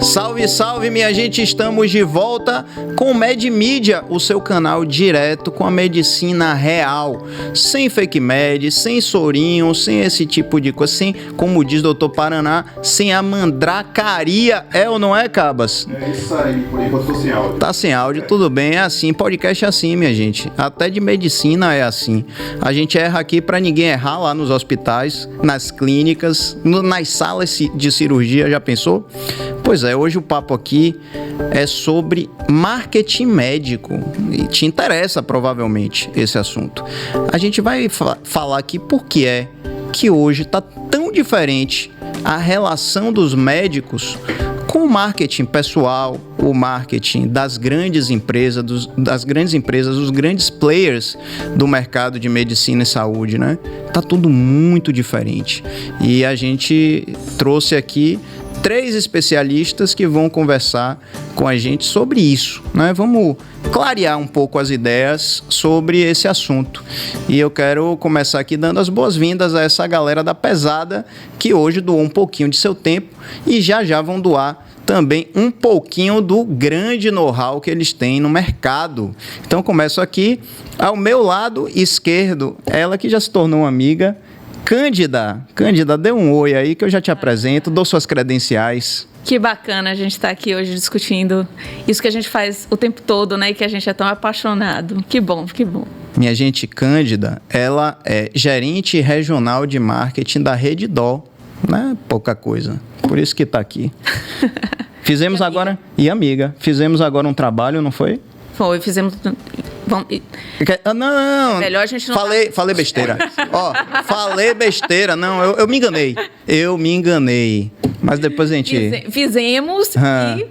Salve, salve, minha gente! Estamos de volta com o MedMídia, o seu canal direto com a medicina real. Sem fake med, sem sorinho, sem esse tipo de coisa, sem, como diz Dr. Paraná, sem a mandracaria. É ou não é, Cabas? É isso aí, por enquanto tô sem áudio. Tá sem áudio, tudo bem, é assim. Podcast é assim, minha gente. Até de medicina é assim. A gente erra aqui pra ninguém errar lá nos hospitais, nas clínicas, nas salas de cirurgia, já pensou? Pois é, hoje o papo aqui é sobre marketing médico e te interessa provavelmente esse assunto. A gente vai falar aqui por que é que hoje está tão diferente a relação dos médicos com o marketing pessoal, o marketing das grandes empresas, dos grandes players do mercado de medicina e saúde, né? Tá tudo muito diferente. E a gente trouxe aqui 3 especialistas que vão conversar com a gente sobre isso, né? Vamos clarear um pouco as ideias sobre esse assunto. E eu quero começar aqui dando as boas-vindas a essa galera da pesada que hoje doou um pouquinho de seu tempo e já vão doar também um pouquinho do grande know-how que eles têm no mercado. Então começo aqui ao meu lado esquerdo, ela que já se tornou uma amiga, Cândida, dê um oi aí que eu já te apresento, dou suas credenciais. Que bacana a gente estar aqui hoje discutindo isso que a gente faz o tempo todo, né? E que a gente é tão apaixonado. Que bom, que bom. Minha gente, Cândida, ela é gerente regional de marketing da Rede Dó, né? Pouca coisa, por isso que está aqui. Fizemos agora, e amiga, fizemos agora um trabalho, não foi? Foi, fizemos... Não, melhor a gente não... Falei besteira. Ó, falei besteira. Não, eu me enganei. Mas depois a gente... Fizemos e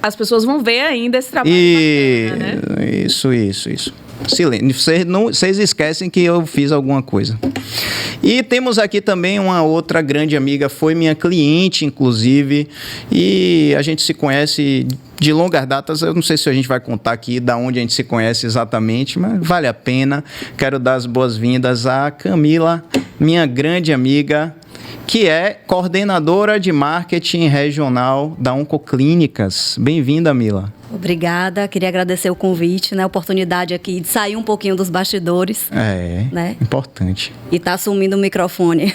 as pessoas vão ver ainda esse trabalho bacana, né? Isso. Silêncio. Vocês esquecem que eu fiz alguma coisa. E temos aqui também uma outra grande amiga, foi minha cliente, inclusive, e a gente se conhece de longas datas. Eu não sei se a gente vai contar aqui da onde a gente se conhece exatamente, mas vale a pena. Quero dar as boas-vindas a Camila, minha grande amiga, que é coordenadora de marketing regional da Oncoclínicas. Bem-vinda, Mila. Obrigada, queria agradecer o convite, né, a oportunidade aqui de sair um pouquinho dos bastidores. Né? Importante. E tá assumindo o microfone.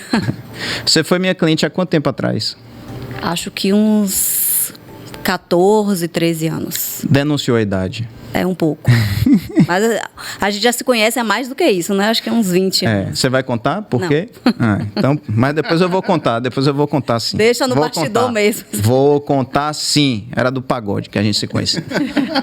Você foi minha cliente há quanto tempo atrás? Acho que uns 14, 13 anos. Denunciou a idade. É um pouco. Mas a gente já se conhece há mais do que isso, né? Acho que é uns 20 anos. Você vai contar por quê? Então, mas depois eu vou contar sim. Deixa no bastidor mesmo. Vou contar sim. Era do pagode que a gente se conhecia.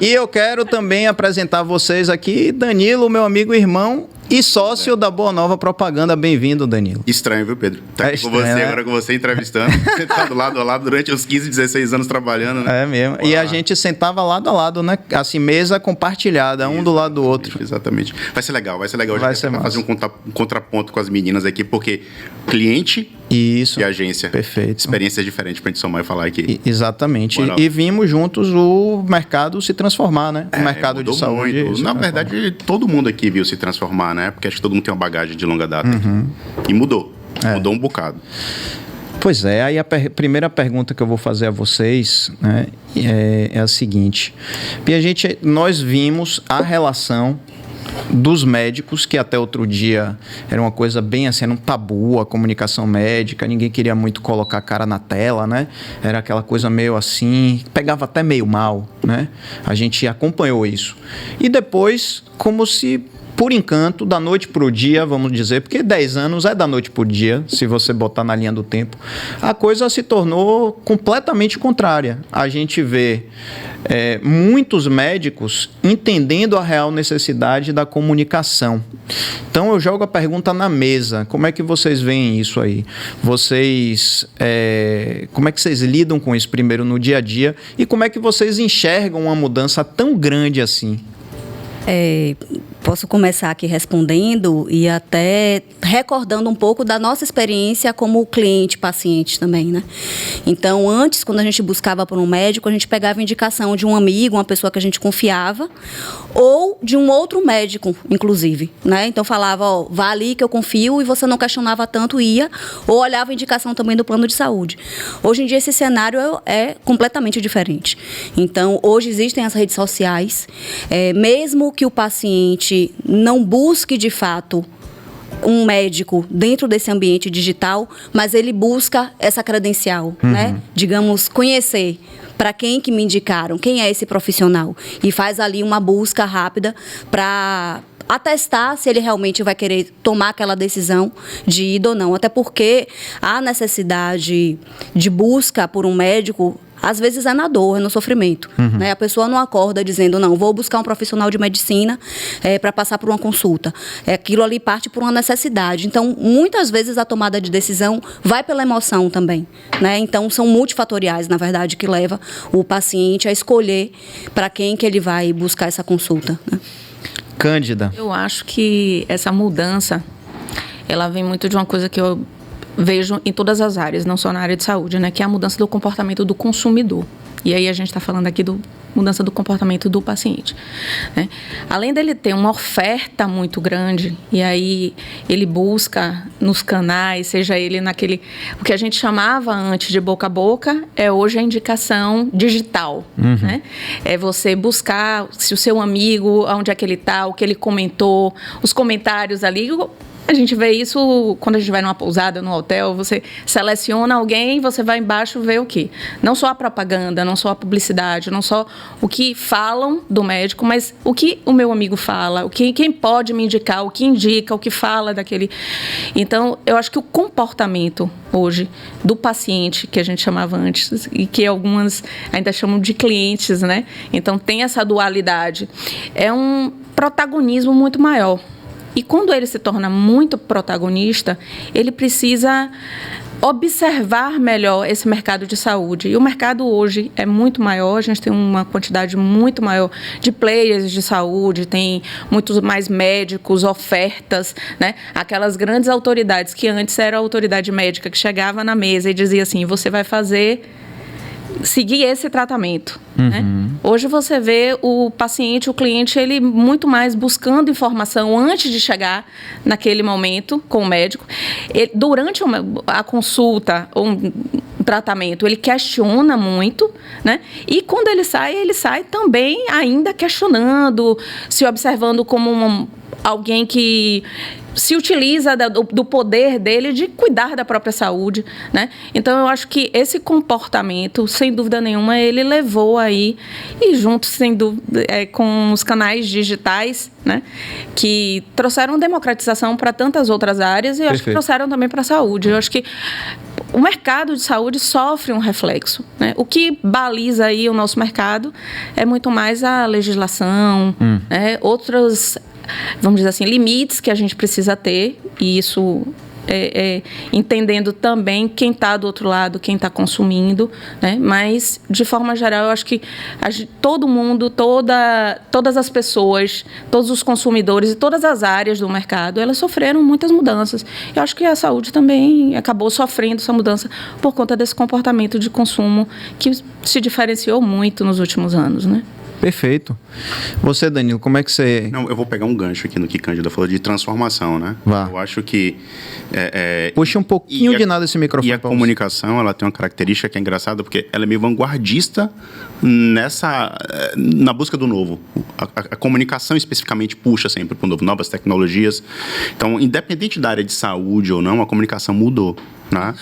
E eu quero também apresentar vocês aqui Danilo, meu amigo e irmão e sócio da Boa Nova Propaganda. Bem-vindo, Danilo. Estranho, viu, Pedro? Tá aqui estranho, com você, né? agora com você entrevistando. Sentado lado a lado durante os 15, 16 anos trabalhando, né? É mesmo. E a gente sentava lado a lado, né? Assim, mesa compartilhada, um do lado do outro. Exatamente. Vai ser legal. Hoje Vai ser fazer um contraponto com as meninas aqui, porque cliente Isso. e agência. Perfeito. Experiências diferentes pra gente somar e falar aqui. Exatamente. E vimos juntos o mercado se transformar, né? O mercado de saúde. Muito. Na verdade, todo mundo aqui viu se transformar, né? Porque acho que todo mundo tem uma bagagem de longa data. E mudou. Mudou um bocado. Pois é, aí a primeira pergunta que eu vou fazer a vocês, né, é a seguinte. Nós vimos a relação dos médicos, que até outro dia era uma coisa bem assim, era um tabu a comunicação médica, ninguém queria muito colocar a cara na tela, né? Era aquela coisa meio assim, pegava até meio mal, né? A gente acompanhou isso. E depois, como se por encanto, da noite para o dia, vamos dizer, porque 10 anos é da noite para o dia, se você botar na linha do tempo, a coisa se tornou completamente contrária. A gente vê muitos médicos entendendo a real necessidade da comunicação. Então, eu jogo a pergunta na mesa. Como é que vocês veem isso aí? Como é que vocês lidam com isso primeiro no dia a dia? E como é que vocês enxergam uma mudança tão grande assim? Posso começar aqui respondendo e até recordando um pouco da nossa experiência como cliente, paciente também, né? Então, antes, quando a gente buscava por um médico, a gente pegava indicação de um amigo, uma pessoa que a gente confiava, ou de um outro médico, inclusive, né? Então, falava, ó, vá ali que eu confio, e você não questionava tanto, ia, ou olhava a indicação também do plano de saúde. Hoje em dia, esse cenário é completamente diferente. Então, hoje existem as redes sociais, mesmo que o paciente não busque, de fato, um médico dentro desse ambiente digital, mas ele busca essa credencial, né? Digamos, conhecer para quem que me indicaram, quem é esse profissional, e faz ali uma busca rápida para atestar se ele realmente vai querer tomar aquela decisão de ir ou não. Até porque a necessidade de busca por um médico, às vezes é na dor, é no sofrimento. Né? A pessoa não acorda dizendo, não, vou buscar um profissional de medicina para passar por uma consulta. Aquilo ali parte por uma necessidade. Então, muitas vezes a tomada de decisão vai pela emoção também. Né? Então, são multifatoriais, na verdade, que leva o paciente a escolher para quem que ele vai buscar essa consulta. Né? Cândida. Eu acho que essa mudança, ela vem muito de uma coisa que eu vejo em todas as áreas, não só na área de saúde, né? Que é a mudança do comportamento do consumidor. E aí a gente está falando aqui da mudança do comportamento do paciente. Né? Além dele ter uma oferta muito grande, e aí ele busca nos canais, seja ele naquele... O que a gente chamava antes de boca a boca, é hoje a indicação digital. Né? É você buscar se o seu amigo, onde é que ele está, o que ele comentou, os comentários ali... A gente vê isso quando a gente vai numa pousada, num hotel, você seleciona alguém, você vai embaixo ver o quê? Não só a propaganda, não só a publicidade, não só o que falam do médico, mas o que o meu amigo fala, quem pode me indicar, o que indica, o que fala daquele... Então, eu acho que o comportamento hoje do paciente, que a gente chamava antes, e que algumas ainda chamam de clientes, né? Então, tem essa dualidade. É um protagonismo muito maior. E quando ele se torna muito protagonista, ele precisa observar melhor esse mercado de saúde. E o mercado hoje é muito maior, a gente tem uma quantidade muito maior de players de saúde, tem muitos mais médicos, ofertas, né? Aquelas grandes autoridades que antes era a autoridade médica que chegava na mesa e dizia assim, você vai seguir esse tratamento. Né? Hoje você vê o paciente, o cliente, ele muito mais buscando informação antes de chegar naquele momento com o médico. Durante a consulta ou um tratamento, ele questiona muito, né? E quando ele sai também ainda questionando, se observando como alguém que se utiliza do poder dele de cuidar da própria saúde, né? Então, eu acho que esse comportamento, sem dúvida nenhuma, ele levou aí, e junto, sem dúvida, com os canais digitais, né? Que trouxeram democratização para tantas outras áreas e eu acho que trouxeram também para a saúde. Eu acho que o mercado de saúde sofre um reflexo, né? O que baliza aí o nosso mercado é muito mais a legislação, né? Outros, vamos dizer assim, limites que a gente precisa ter, e isso entendendo também quem está do outro lado, quem está consumindo, né? Mas, de forma geral, eu acho que todo mundo, todas as pessoas, todos os consumidores e todas as áreas do mercado, elas sofreram muitas mudanças. Eu acho que a saúde também acabou sofrendo essa mudança por conta desse comportamento de consumo que se diferenciou muito nos últimos anos, né? Perfeito. Você, Danilo, como é que você... Não, eu vou pegar um gancho aqui no que Cândida falou de transformação, né? Vá. Eu acho que... Puxa um pouquinho de nada esse microfone. E a comunicação, ela tem uma característica que é engraçada, porque ela é meio vanguardista na busca do novo. A comunicação especificamente puxa sempre para o novo, novas tecnologias. Então, independente da área de saúde ou não, a comunicação mudou. Né?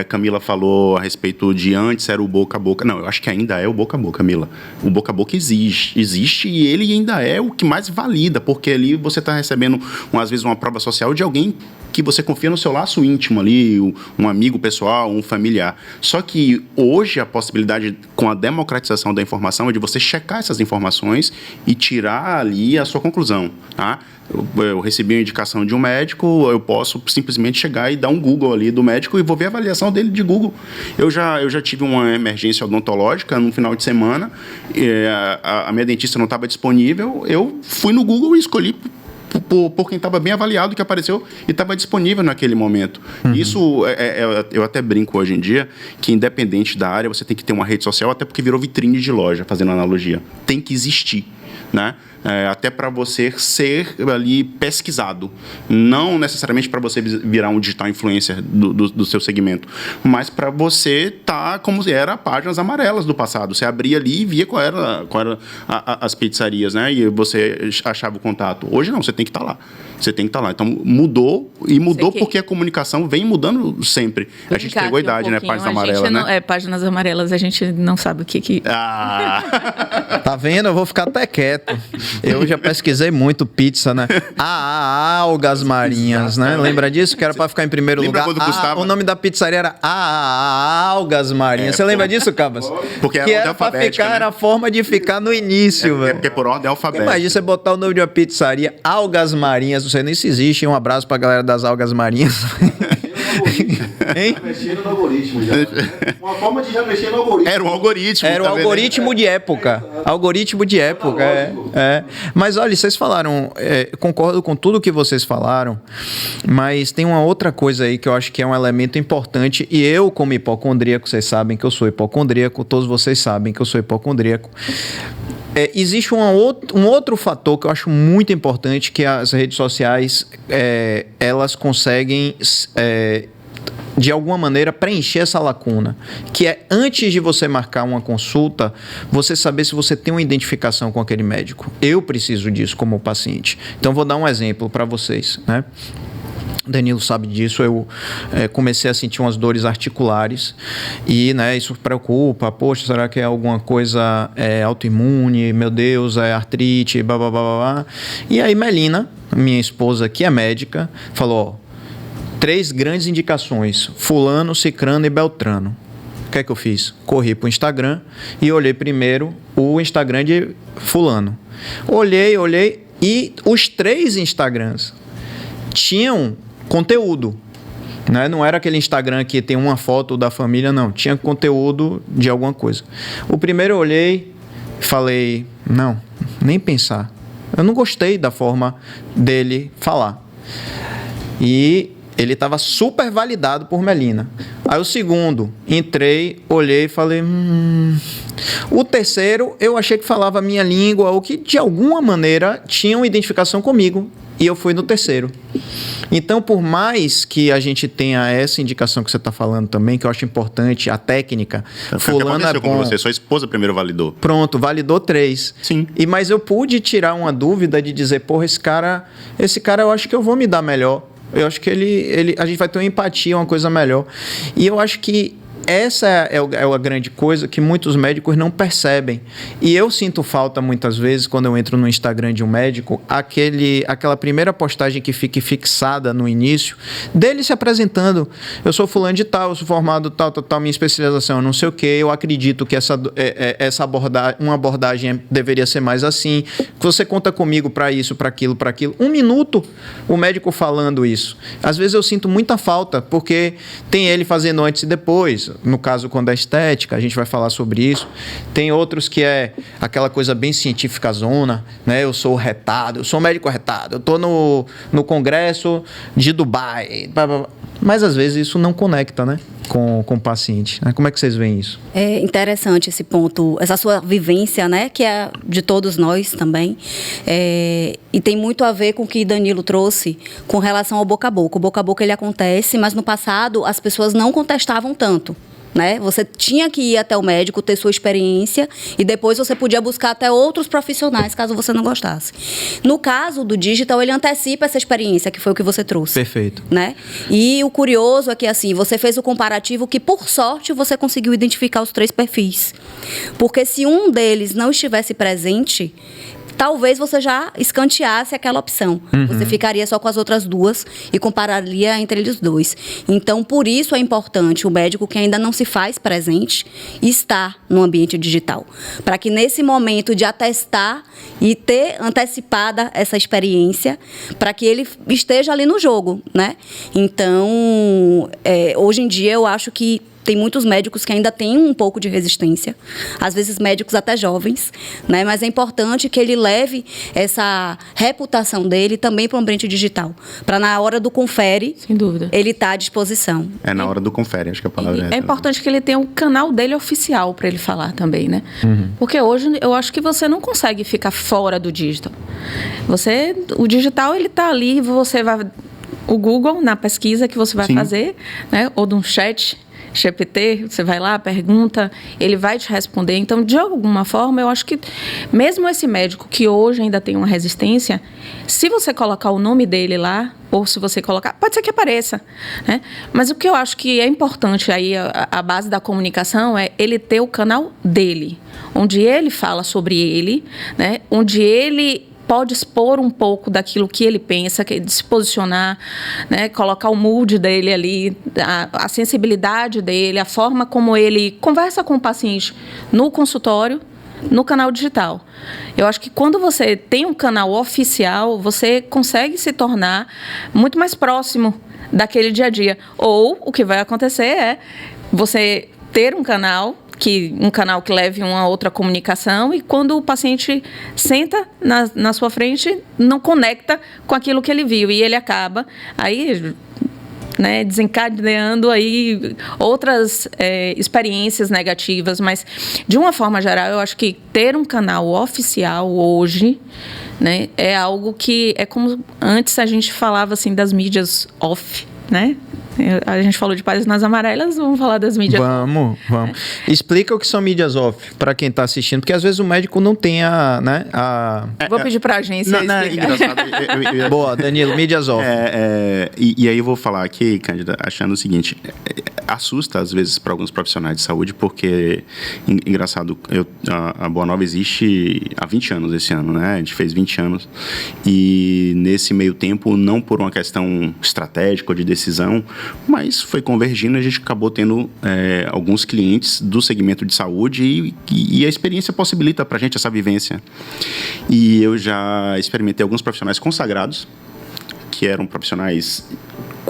Camila falou a respeito de antes era o boca a boca. Não, eu acho que ainda é o boca a boca, Camila. O boca a boca existe e ele ainda é o que mais valida, porque ali você está recebendo, às vezes, uma prova social de alguém que você confia no seu laço íntimo ali, um amigo pessoal, um familiar. Só que hoje a possibilidade, com a democratização da informação, é de você checar essas informações e tirar ali a sua conclusão, tá? Eu recebi uma indicação de um médico, eu posso simplesmente chegar e dar um Google ali do médico e vou ver a avaliação dele de Google. Eu já tive uma emergência odontológica no final de semana, a minha dentista não estava disponível, eu fui no Google e escolhi por quem estava bem avaliado, que apareceu e estava disponível naquele momento. Isso, eu até brinco hoje em dia, que independente da área, você tem que ter uma rede social, até porque virou vitrine de loja, fazendo analogia. Tem que existir, né? Até para você ser ali pesquisado. Não necessariamente para você virar um digital influencer do seu segmento, mas para você estar como era páginas amarelas do passado. Você abria ali e via qual era as pizzarias, né? E você achava o contato. Hoje não, você tem que estar lá. Você tem que estar lá. Então mudou, e mudou porque a comunicação vem mudando sempre. A gente pegou a idade, né? Páginas amarelas, né? Páginas amarelas, a gente não sabe o que... Tá vendo? Eu vou ficar até quieto. Eu já pesquisei muito pizza, né? Algas marinhas, né? Lembra disso? Que era pra ficar em primeiro lugar. O nome da pizzaria era Algas marinhas. Você lembra disso, Cabas? Porque era pra ficar, né? Era a forma de ficar no início, velho. Porque por ordem alfabética. Imagina você botar o nome de uma pizzaria, Algas Marinhas, não sei nem se existe. Um abraço pra galera das Algas Marinhas. Mexendo no algoritmo já. Uma forma de já mexer no algoritmo. Era um algoritmo. Era o algoritmo de época. Algoritmo de época, Mas olha, vocês falaram, concordo com tudo que vocês falaram, mas tem uma outra coisa aí que eu acho que é um elemento importante, e eu, como hipocondríaco, vocês sabem que eu sou hipocondríaco, todos vocês sabem que eu sou hipocondríaco. Existe um outro fator que eu acho muito importante, que as redes sociais, elas conseguem... de alguma maneira, preencher essa lacuna, que é, antes de você marcar uma consulta, você saber se você tem uma identificação com aquele médico. Eu preciso disso como paciente. Então, vou dar um exemplo para vocês, né? Danilo sabe disso, eu comecei a sentir umas dores articulares e, né, isso preocupa. Poxa, será que é alguma coisa autoimune? Meu Deus, é artrite, blá, blá, blá, blá. E aí Melina, minha esposa, que é médica, falou, 3 grandes indicações, fulano, cicrano e beltrano. O que é que eu fiz? Corri para o Instagram e olhei primeiro o Instagram de fulano. Olhei e os 3 Instagrams tinham conteúdo, né? Não era aquele Instagram que tem uma foto da família, não. Tinha conteúdo de alguma coisa. O primeiro eu olhei e falei, não, nem pensar. Eu não gostei da forma dele falar. E ele estava super validado por Melina. Aí o segundo, entrei, olhei e falei... O terceiro, eu achei que falava a minha língua, ou que de alguma maneira tinha uma identificação comigo. E eu fui no terceiro. Então, por mais que a gente tenha essa indicação que você está falando também, que eu acho importante, a técnica, fulano é bom. Com você? Sua esposa primeiro validou. Pronto, validou 3. Sim. Mas eu pude tirar uma dúvida de dizer, porra, esse cara eu acho que eu vou me dar melhor. Eu acho que a gente vai ter uma empatia, uma coisa melhor. E eu acho que essa é a grande coisa que muitos médicos não percebem. E eu sinto falta, muitas vezes, quando eu entro no Instagram de um médico, aquela primeira postagem que fique fixada no início, dele se apresentando. Eu sou fulano de tal, eu sou formado tal, minha especialização, não sei o quê, eu acredito que uma abordagem deveria ser mais assim, que você conta comigo para isso, para aquilo. 1 minuto o médico falando isso. Às vezes eu sinto muita falta, porque tem ele fazendo antes e depois. No caso, quando é estética, a gente vai falar sobre isso. Tem outros que é aquela coisa bem científica zona, né? Eu sou retado, eu sou médico retado, eu estou no congresso de Dubai. Mas, às vezes, isso não conecta, né? Com o paciente. Como é que vocês veem isso? É interessante esse ponto, essa sua vivência, né? Que é de todos nós também. E tem muito a ver com o que Danilo trouxe com relação ao boca a boca. O boca a boca, ele acontece, mas no passado as pessoas não contestavam tanto. Né? Você tinha que ir até o médico, ter sua experiência, e depois você podia buscar até outros profissionais, caso você não gostasse. No caso do digital, ele antecipa essa experiência, que foi o que você trouxe. Perfeito. Né? E o curioso é que, assim, você fez o comparativo que, por sorte, você conseguiu identificar os 3 perfis. Porque se um deles não estivesse presente, talvez você já escanteasse aquela opção. Você ficaria só com as outras 2 e compararia entre eles 2. Então, por isso é importante o médico que ainda não se faz presente estar no ambiente digital. Para que nesse momento de atestar e ter antecipada essa experiência, para que ele esteja ali no jogo, né? Então, hoje em dia eu acho que tem muitos médicos que ainda têm um pouco de resistência, às vezes médicos até jovens, né? Mas é importante que ele leve essa reputação dele também para o ambiente digital, para na hora do confere, Sem dúvida. ele estar à disposição. É na hora do confere, acho que a palavra É importante que ele tenha um canal dele oficial para ele falar também, né? Porque hoje eu acho que você não consegue ficar fora do digital. O digital, ele tá ali, você vai... O Google, na pesquisa que você vai fazer, né? Ou de um chat GPT, você vai lá, pergunta, ele vai te responder. Então, de alguma forma, eu acho que mesmo esse médico que hoje ainda tem uma resistência, se você colocar o nome dele lá, ou se você colocar, pode ser que apareça, né? Mas o que eu acho que é importante aí, a base da comunicação, é ele ter o canal dele, onde ele fala sobre ele, né? Onde ele pode expor um pouco daquilo que ele pensa, de se posicionar, né? Colocar o mood dele ali, a sensibilidade dele, a forma como ele conversa com o paciente no consultório, no canal digital. Eu acho que quando você tem um canal oficial, você consegue se tornar muito mais próximo daquele dia a dia. Ou o que vai acontecer é você ter um canal que leve uma outra comunicação, e quando o paciente senta na sua frente, não conecta com aquilo que ele viu, e ele acaba aí, né, desencadeando aí outras experiências negativas. Mas, de uma forma geral, eu acho que ter um canal oficial hoje, né, é algo que é como antes a gente falava assim das mídias off, né? A gente falou de páginas amarelas, vamos falar das mídias. Vamos. Explica o que são mídias off para quem está assistindo, porque às vezes o médico não tem Vou pedir para a agência explicar. Engraçado. Boa, Danilo, mídias off. E aí eu vou falar aqui, Cândida, achando o seguinte, assusta às vezes para alguns profissionais de saúde, porque, engraçado, a Boa Nova existe há 20 anos esse ano, né? A gente fez 20 anos, e nesse meio tempo, não por uma questão estratégica ou de decisão, mas foi convergindo, a gente acabou tendo alguns clientes do segmento de saúde, e a experiência possibilita para a gente essa vivência. E eu já experimentei alguns profissionais consagrados, que eram profissionais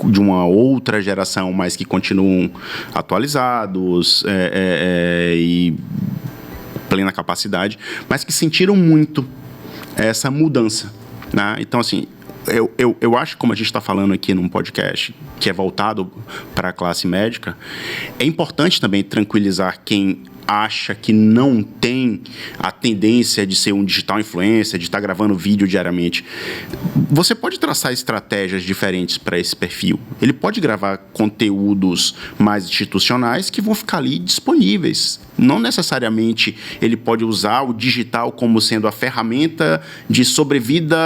de uma outra geração, mas que continuam atualizados e plena capacidade, mas que sentiram muito essa mudança, né? Então, assim, eu acho que, como a gente está falando aqui num podcast que é voltado para a classe médica, é importante também tranquilizar quem acha que não tem a tendência de ser um digital influencer, de estar gravando vídeo diariamente. Você pode traçar estratégias diferentes para esse perfil. Ele pode gravar conteúdos mais institucionais que vão ficar ali disponíveis. Não necessariamente ele pode usar o digital como sendo a ferramenta de sobrevida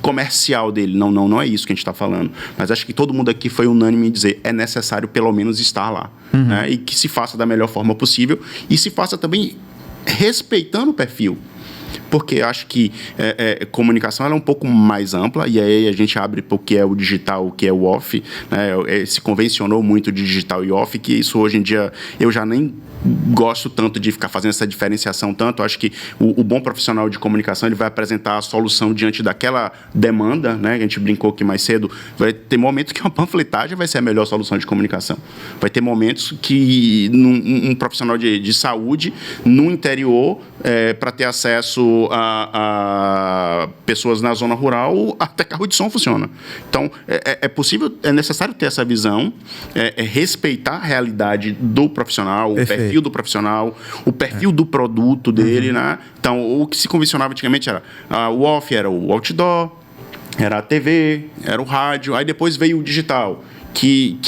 comercial dele. Não é isso que a gente está falando. Mas acho que todo mundo aqui foi unânime em dizer é necessário pelo menos estar lá. Né? E que se faça da melhor forma possível, e se faça também respeitando o perfil. Porque acho que comunicação ela é um pouco mais ampla, e aí a gente abre para o que é o digital, o que é o off, né? Se convencionou muito de digital e off, que isso hoje em dia eu já nem gosto tanto de ficar fazendo essa diferenciação tanto. Acho que o bom profissional de comunicação, ele vai apresentar a solução diante daquela demanda, né? A gente brincou aqui mais cedo, vai ter momentos que uma panfletagem vai ser a melhor solução de comunicação. Vai ter momentos que um profissional de saúde no interior, para ter acesso a pessoas na zona rural, até carro de som funciona. Então, é possível, é necessário ter essa visão, respeitar a realidade do profissional, o perfil do profissional, o perfil do produto dele, né? Então, o que se convencionava antigamente era o off, era o outdoor, era a TV, era o rádio, aí depois veio o digital, que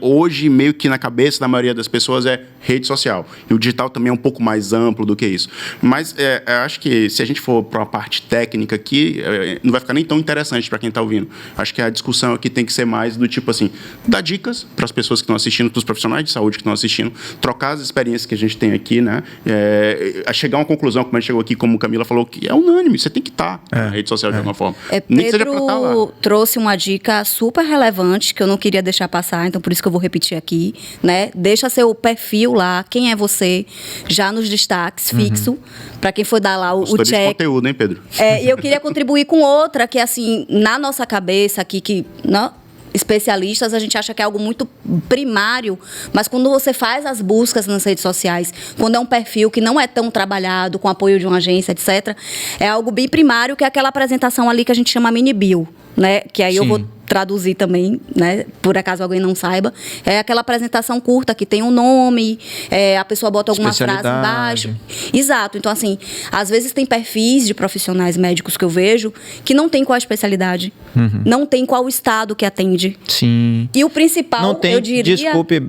hoje meio que na cabeça da maioria das pessoas é rede social. E o digital também é um pouco mais amplo do que isso. Mas acho que se a gente for para uma parte técnica aqui, não vai ficar nem tão interessante para quem está ouvindo. Acho que a discussão aqui tem que ser mais do tipo assim, dar dicas para as pessoas que estão assistindo, para os profissionais de saúde que estão assistindo, trocar as experiências que a gente tem aqui, né? A chegar a uma conclusão, como a gente chegou aqui, como a Camila falou, que é unânime, você tem que estar na rede social de alguma forma. Nem que seja para estar lá. Trouxe uma dica super relevante que eu não queria deixar passar, então por isso que eu vou repetir aqui, né? Deixa seu perfil lá, quem é você, já nos destaques, fixo, para quem for dar lá o check. De conteúdo, hein, Pedro? E eu queria contribuir com outra, que assim, na nossa cabeça aqui, que especialistas, a gente acha que é algo muito primário, mas quando você faz as buscas nas redes sociais, quando é um perfil que não é tão trabalhado, com apoio de uma agência, etc., é algo bem primário, que é aquela apresentação ali que a gente chama mini bio, né? Que aí eu vou traduzir também, né? Por acaso alguém não saiba, é aquela apresentação curta que tem um nome, a pessoa bota alguma frase embaixo. Exato. Então, assim, às vezes tem perfis de profissionais médicos que eu vejo que não tem qual a especialidade, não tem qual o estado que atende. Sim. E o principal, não tem, eu diria... Desculpe,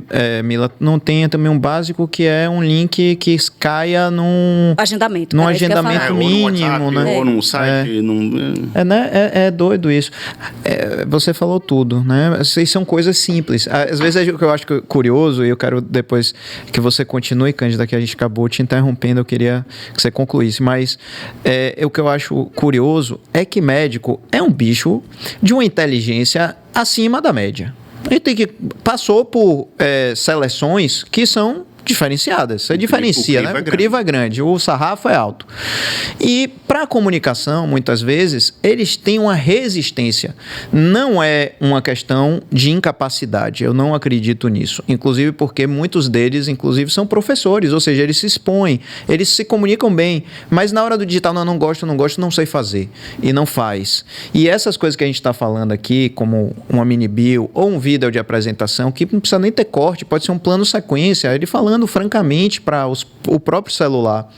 Mila, não tem também um básico que é um link que caia num... Agendamento. Num agendamento mínimo, né? Ou num site. É doido isso. Você falou tudo, né? Essas são coisas simples. Às vezes o que eu acho curioso, e eu quero depois que você continue, Cândida, que a gente acabou te interrompendo, eu queria que você concluísse, mas o que eu acho curioso é que médico é um bicho de uma inteligência acima da média. Ele passou por seleções que são diferenciadas. Você diferencia, né? O crivo é grande, o sarrafo é alto. E para a comunicação, muitas vezes, eles têm uma resistência. Não é uma questão de incapacidade. Eu não acredito nisso. Inclusive porque muitos deles, inclusive, são professores, ou seja, eles se expõem, eles se comunicam bem, mas na hora do digital, não gosto, não sei fazer. E não faz. E essas coisas que a gente está falando aqui, como uma mini bio ou um vídeo de apresentação, que não precisa nem ter corte, pode ser um plano sequência, ele falando francamente para o próprio celular,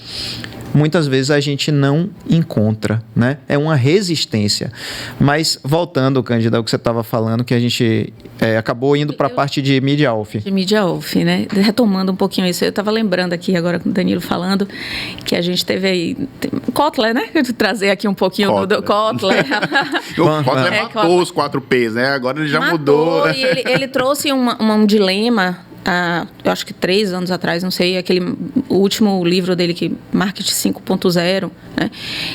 muitas vezes a gente não encontra, né? É uma resistência. Mas voltando, Cândida, ao que você estava falando, que a gente acabou indo para a parte de Media Off. De Media Off, né? Retomando um pouquinho isso, eu estava lembrando aqui agora com o Danilo falando que a gente teve aí Kotler, né? Trazer aqui um pouquinho do Kotler. O Kotler matou os 4 P's, né? Agora ele já mudou. E ele trouxe um dilema. Eu acho que 3 anos atrás, não sei, o último livro dele, que Marketing 5.0, né?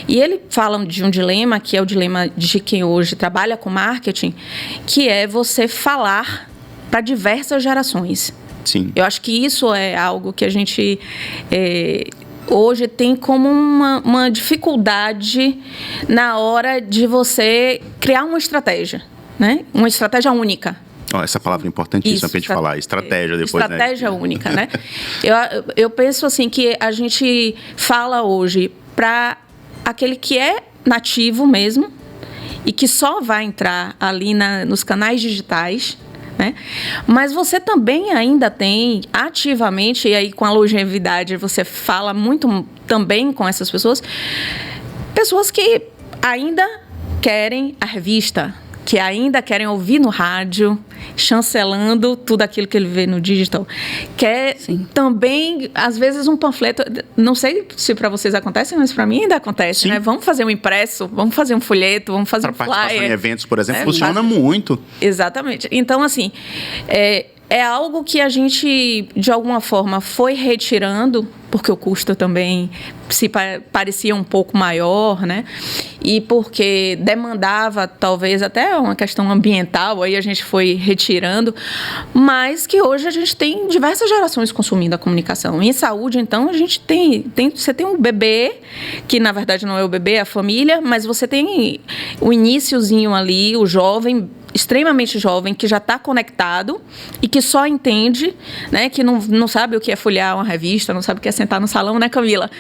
E ele fala de um dilema, que é o dilema de quem hoje trabalha com marketing, que é você falar para diversas gerações. Sim. Eu acho que isso é algo que a gente hoje tem como uma dificuldade na hora de você criar uma estratégia, né? Uma estratégia única. Essa palavra é importantíssima para a gente falar, estratégia depois, estratégia única, né? Eu penso assim que a gente fala hoje para aquele que é nativo mesmo e que só vai entrar ali nos canais digitais, né? Mas você também ainda tem ativamente, e aí com a longevidade você fala muito também com essas pessoas que ainda querem a revista, que ainda querem ouvir no rádio, chancelando tudo aquilo que ele vê no digital. Quer também, às vezes, um panfleto. Não sei se para vocês acontece, mas para mim ainda acontece, né? Vamos fazer um impresso, vamos fazer um folheto, vamos fazer um flyer. Participação em eventos, por exemplo, funciona muito. Exatamente. Então, assim, é algo que a gente, de alguma forma, foi retirando, porque o custo também parecia um pouco maior, né? E porque demandava, talvez, até uma questão ambiental, aí a gente foi retirando, mas que hoje a gente tem diversas gerações consumindo a comunicação. Em saúde, então, a gente você tem um bebê, que na verdade não é o bebê, é a família, mas você tem o iniciozinho ali, o jovem, extremamente jovem, que já está conectado e que só entende, né, que não sabe o que é folhear uma revista, não sabe o que é sentar no salão, né, Camila?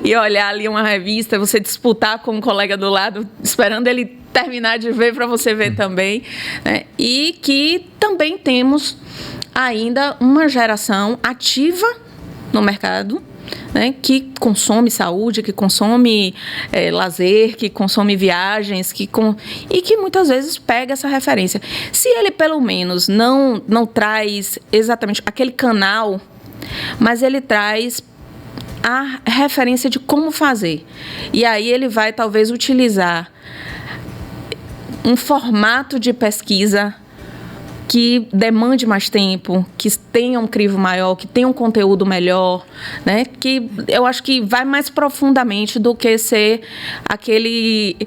E olhar ali uma revista, você disputar com um colega do lado, esperando ele terminar de ver para você ver também, né? E que também temos ainda uma geração ativa no mercado, né, que consome saúde, que consome lazer, que consome viagens, e que muitas vezes pega essa referência. Se ele, pelo menos, não traz exatamente aquele canal, mas ele traz a referência de como fazer. E aí ele vai, talvez, utilizar um formato de pesquisa que demande mais tempo, que tenha um crivo maior, que tenha um conteúdo melhor, né? Que eu acho que vai mais profundamente do que ser aquele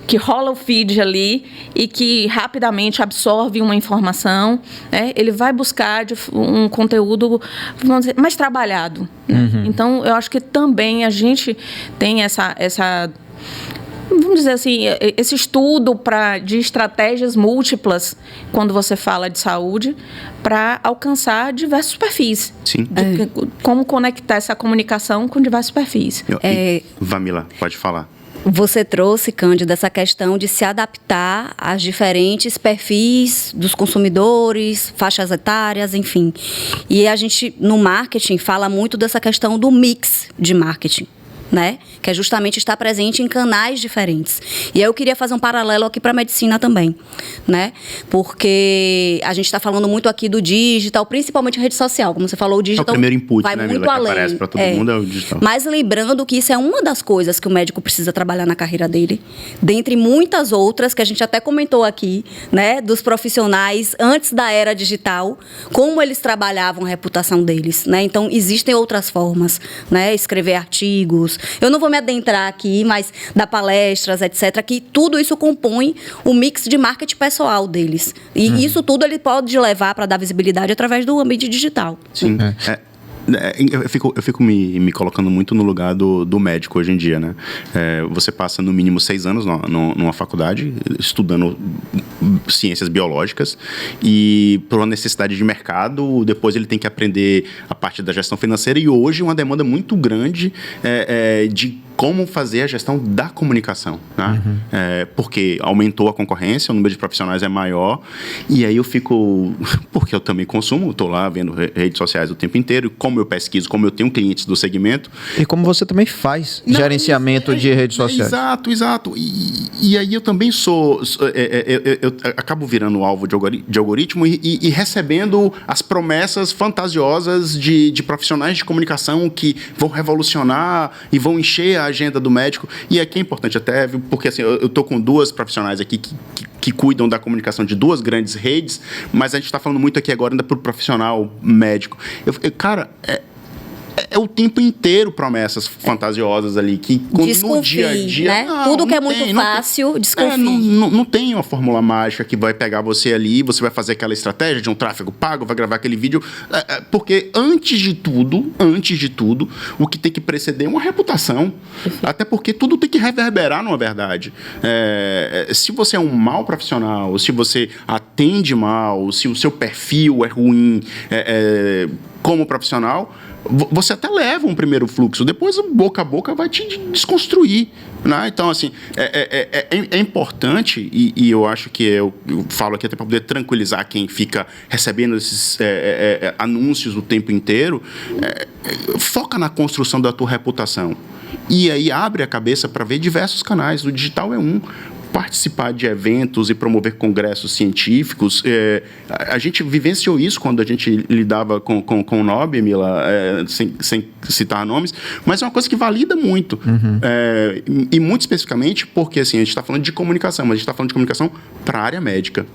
que rola o feed ali e que rapidamente absorve uma informação, né? Ele vai buscar um conteúdo, vamos dizer, mais trabalhado, né? Então, eu acho que também a gente tem essa vamos dizer assim, esse estudo de estratégias múltiplas, quando você fala de saúde, para alcançar diversos perfis. Sim. Como conectar essa comunicação com diversos perfis. Vamila, pode falar. Você trouxe, Cândida, essa questão de se adaptar às diferentes perfis dos consumidores, faixas etárias, enfim. E a gente, no marketing, fala muito dessa questão do mix de marketing, né? Que é justamente estar presente em canais diferentes. E aí eu queria fazer um paralelo aqui para a medicina também, né? Porque a gente está falando muito aqui do digital, principalmente a rede social. Como você falou, o digital é o primeiro input, vai né, muito Mila, além. que aparece para todo mundo é o digital. Mas lembrando que isso é uma das coisas que o médico precisa trabalhar na carreira dele, dentre muitas outras que a gente até comentou aqui, né? Dos profissionais antes da era digital, como eles trabalhavam a reputação deles, né? Então, existem outras formas, né? Escrever artigos. Eu não vou me adentrar aqui, mas dar palestras, etc., que tudo isso compõe o mix de marketing pessoal deles. E isso tudo ele pode levar para dar visibilidade através do ambiente digital. Sim. Eu fico me colocando muito no lugar do médico hoje em dia, né? Você passa no mínimo 6 anos numa faculdade estudando ciências biológicas e por uma necessidade de mercado, depois ele tem que aprender a parte da gestão financeira e hoje uma demanda muito grande de como fazer a gestão da comunicação, né? Porque aumentou a concorrência, o número de profissionais é maior e aí eu fico, porque eu também consumo, estou lá vendo redes sociais o tempo inteiro, como eu pesquiso, como eu tenho clientes do segmento. E como você também faz gerenciamento de redes sociais. Exato. E aí eu também eu acabo virando alvo de algoritmo e recebendo as promessas fantasiosas de profissionais de comunicação que vão revolucionar e vão encher a agenda do médico. E aqui é importante até, porque assim, eu estou com 2 profissionais aqui que cuidam da comunicação de 2 grandes redes, mas a gente está falando muito aqui agora ainda para o profissional médico. Cara, é o tempo inteiro promessas fantasiosas ali, que no dia a dia... Né? Tudo que é muito fácil, desconfie. Não tem uma fórmula mágica que vai pegar você ali, você vai fazer aquela estratégia de um tráfego pago, vai gravar aquele vídeo, porque antes de tudo, o que tem que preceder é uma reputação. Até porque tudo tem que reverberar numa verdade. Se você é um mau profissional, se você atende mal, se o seu perfil é ruim como profissional, você até leva um primeiro fluxo, depois boca a boca vai te desconstruir, né? Então, assim, é importante, e eu acho que eu falo aqui até para poder tranquilizar quem fica recebendo esses anúncios o tempo inteiro, foca na construção da tua reputação. E aí abre a cabeça para ver diversos canais, o digital é um. Participar de eventos e promover congressos científicos. A gente vivenciou isso quando a gente lidava com o NOB, Mila, sem citar nomes, mas é uma coisa que valida muito. E muito especificamente porque assim, a gente está falando de comunicação, mas a gente está falando de comunicação para a área médica.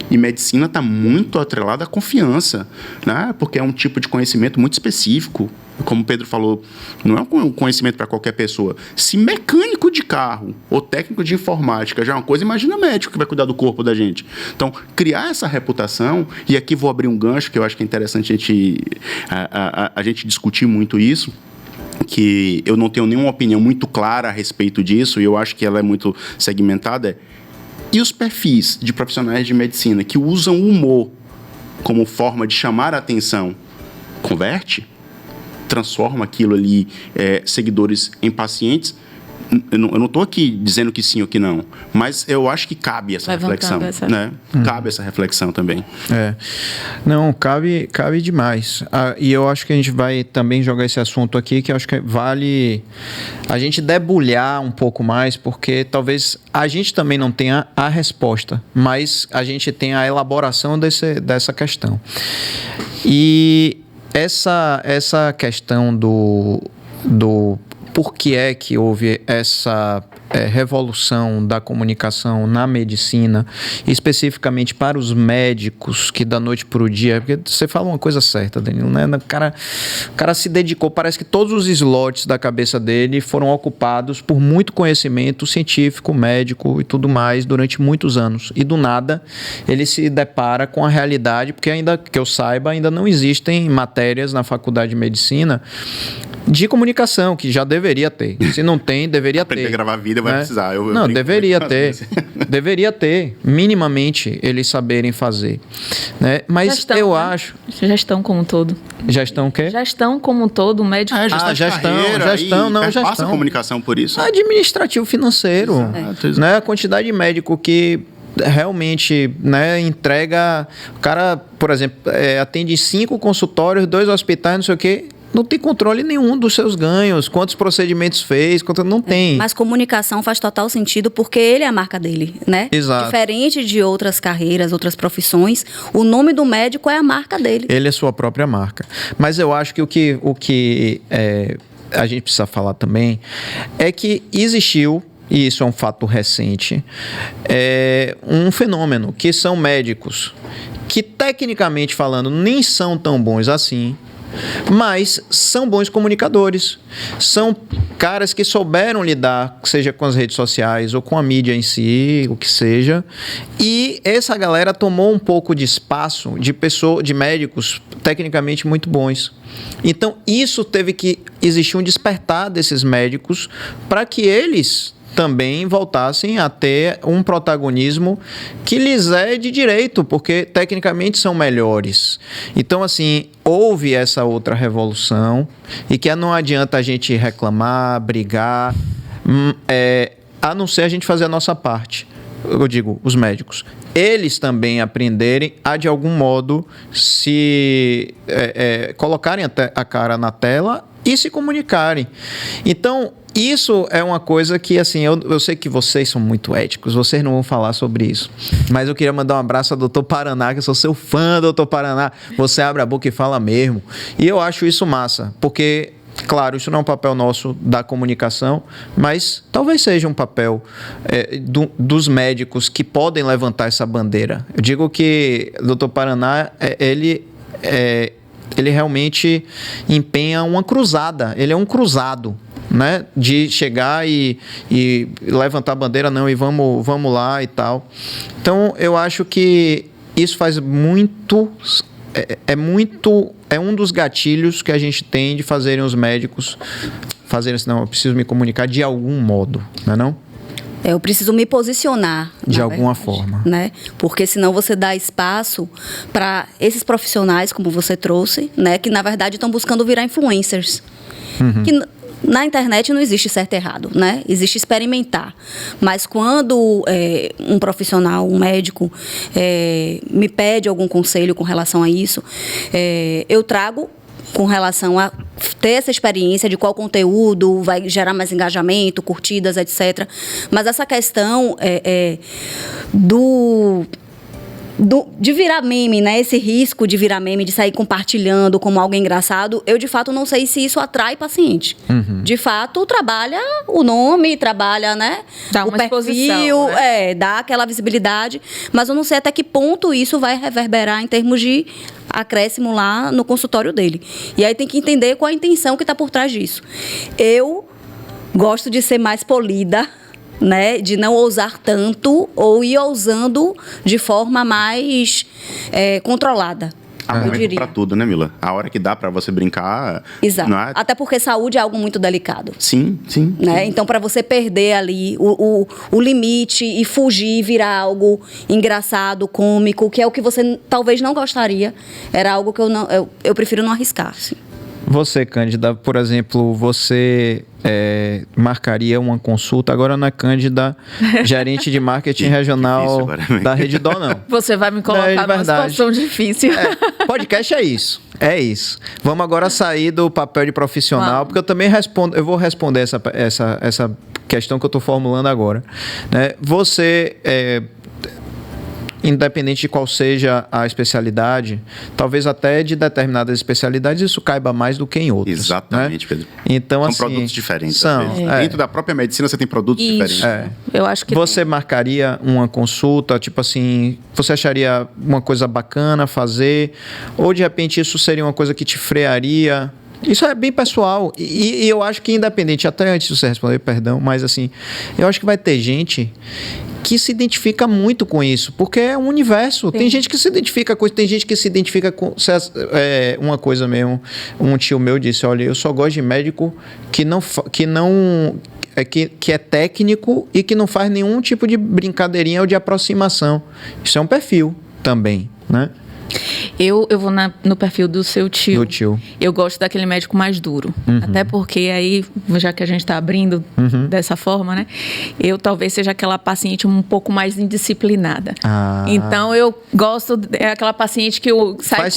E medicina está muito atrelada à confiança, né? Porque é um tipo de conhecimento muito específico. Como o Pedro falou, não é um conhecimento para qualquer pessoa. Se mecânico de carro ou técnico de informática já é uma coisa, imagina médico que vai cuidar do corpo da gente. Então, criar essa reputação, e aqui vou abrir um gancho que eu acho que é interessante a gente discutir muito isso, que eu não tenho nenhuma opinião muito clara a respeito disso, e eu acho que ela é muito segmentada, e os perfis de profissionais de medicina que usam o humor como forma de chamar a atenção, converte? Transforma aquilo ali, seguidores em pacientes? Eu não estou aqui dizendo que sim ou que não, mas eu acho que cabe essa reflexão, né? Cabe essa reflexão também. Não, cabe demais. E eu acho que a gente vai também jogar esse assunto aqui, que eu acho que vale a gente debulhar um pouco mais, porque talvez a gente também não tenha a resposta, mas a gente tem a elaboração dessa questão. E essa questão do por que é que houve essa revolução da comunicação na medicina, especificamente para os médicos, que da noite para o dia, porque você fala uma coisa certa, Danilo, né? O cara se dedicou, parece que todos os slots da cabeça dele foram ocupados por muito conhecimento científico, médico e tudo mais durante muitos anos, e do nada ele se depara com a realidade, porque ainda que eu saiba, ainda não existem matérias na faculdade de medicina de comunicação, que já deveria ter. Se não tem, deveria ter. Aprender a gravar vídeo ainda vai precisar. Não, deveria ter. Deveria ter, minimamente, eles saberem fazer. Né? Mas Gestão, eu né? acho... Gestão como um todo. Gestão o quê? Gestão como um todo, o médico... Passa a comunicação por isso. Administrativo financeiro. Exato. Né? A quantidade de médico que realmente, né, entrega... O cara, por exemplo, atende 5 consultórios, 2 hospitais, não sei o quê... Não tem controle nenhum dos seus ganhos, quantos procedimentos fez, não tem. Mas comunicação faz total sentido porque ele é a marca dele, né? Exato. Diferente de outras carreiras, outras profissões, o nome do médico é a marca dele. Ele é sua própria marca. Mas eu acho que o que a gente precisa falar também é que existiu, e isso é um fato recente, um fenômeno que são médicos que, tecnicamente falando, nem são tão bons assim, mas são bons comunicadores, são caras que souberam lidar, seja com as redes sociais ou com a mídia em si, o que seja, e essa galera tomou um pouco de espaço de médicos tecnicamente muito bons. Então isso teve que existir um despertar desses médicos para que eles também voltassem a ter um protagonismo que lhes é de direito, porque tecnicamente são melhores. Então, assim, houve essa outra revolução e que não adianta a gente reclamar, brigar, a não ser a gente fazer a nossa parte. Eu digo, os médicos. Eles também aprenderem a, de algum modo, se colocarem a cara na tela e se comunicarem. Então, isso é uma coisa que, assim, eu sei que vocês são muito éticos, vocês não vão falar sobre isso. Mas eu queria mandar um abraço ao Dr. Paraná, que eu sou seu fã, Dr. Paraná. Você abre a boca e fala mesmo. E eu acho isso massa, porque, claro, isso não é um papel nosso da comunicação, mas talvez seja um papel dos médicos que podem levantar essa bandeira. Eu digo que o Dr. Paraná, ele realmente empenha uma cruzada, ele é um cruzado, né, de chegar e levantar a bandeira, não, e vamos lá e tal. Então, eu acho que isso faz muito... É um dos gatilhos que a gente tem de fazerem os médicos fazerem assim, não, eu preciso me comunicar de algum modo, não é não? Eu preciso me posicionar. De alguma forma. Né? Porque senão você dá espaço para esses profissionais, como você trouxe, né, que na verdade estão buscando virar influencers. Uhum. Que na internet não existe certo e errado, né? Existe experimentar. Mas quando um profissional, um médico, me pede algum conselho com relação a isso, eu trago com relação a ter essa experiência de qual conteúdo vai gerar mais engajamento, curtidas, etc. Mas essa questão de virar meme, né? Esse risco de virar meme, de sair compartilhando como algo engraçado, eu de fato não sei se isso atrai paciente. Uhum. De fato, trabalha o nome, trabalha, né? Dá o uma perfil, né? Dá aquela visibilidade, mas eu não sei até que ponto isso vai reverberar em termos de acréscimo lá no consultório dele. E aí tem que entender qual a intenção que está por trás disso. Eu gosto de ser mais polida, né, de não ousar tanto ou ir ousando de forma mais controlada. Há momento para tudo, né, Mila? A hora que dá para você brincar... Exato. Até porque saúde é algo muito delicado. Sim. Né? Então, para você perder ali o limite e fugir, virar algo engraçado, cômico, que é o que você talvez não gostaria, era algo que eu prefiro não arriscar. Assim. Você, Cândida, por exemplo, você marcaria uma consulta, agora na Cândida, gerente de marketing regional da Rede Dó, não. Você vai me colocar numa situação difícil. Podcast é isso. Vamos agora sair do papel de profissional, porque eu também eu vou responder essa questão que eu estou formulando agora. Né? Você... independente de qual seja a especialidade, talvez até de determinadas especialidades isso caiba mais do que em outras. Exatamente, né? Pedro. Então, são assim, produtos diferentes. Dentro da própria medicina você tem produtos diferentes. Eu acho que você marcaria uma consulta, tipo assim, você acharia uma coisa bacana fazer, ou de repente isso seria uma coisa que te frearia? Isso é bem pessoal e eu acho que independente, até antes de você responder, perdão, mas assim, eu acho que vai ter gente que se identifica muito com isso, porque é um universo. Sim. Tem gente que se identifica com isso, tem gente que se identifica com... uma coisa mesmo, um tio meu disse, olha, eu só gosto de médico que não que é técnico e que não faz nenhum tipo de brincadeirinha ou de aproximação. Isso é um perfil também, né? Eu vou no perfil do seu tio. Do tio. Eu gosto daquele médico mais duro. Até porque aí, já que a gente está abrindo dessa forma, né? Eu talvez seja aquela paciente um pouco mais indisciplinada. Então, eu gosto daquela paciente que sai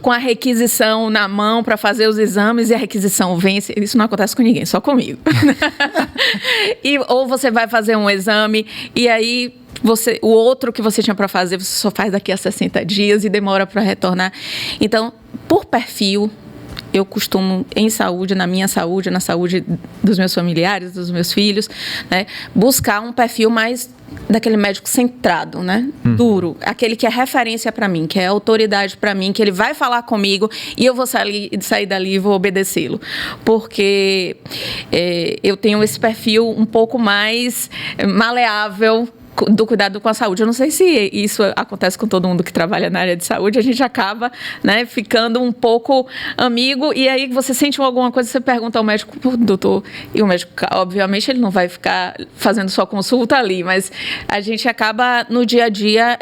com a requisição na mão para fazer os exames e a requisição vence. Isso não acontece com ninguém, só comigo. Ou você vai fazer um exame e aí... o outro que você tinha para fazer, você só faz daqui a 60 dias e demora para retornar. Então, por perfil, eu costumo, em saúde, na minha saúde, na saúde dos meus familiares, dos meus filhos, né, buscar um perfil mais daquele médico centrado, né? Duro. Aquele que é referência para mim, que é autoridade para mim, que ele vai falar comigo e eu vou sair dali e vou obedecê-lo. Porque eu tenho esse perfil um pouco mais maleável do cuidado com a saúde. Eu não sei se isso acontece com todo mundo que trabalha na área de saúde, a gente acaba, né, ficando um pouco amigo, e aí você sente alguma coisa, você pergunta ao médico, doutor, e o médico, obviamente, ele não vai ficar fazendo sua consulta ali, mas a gente acaba, no dia a dia,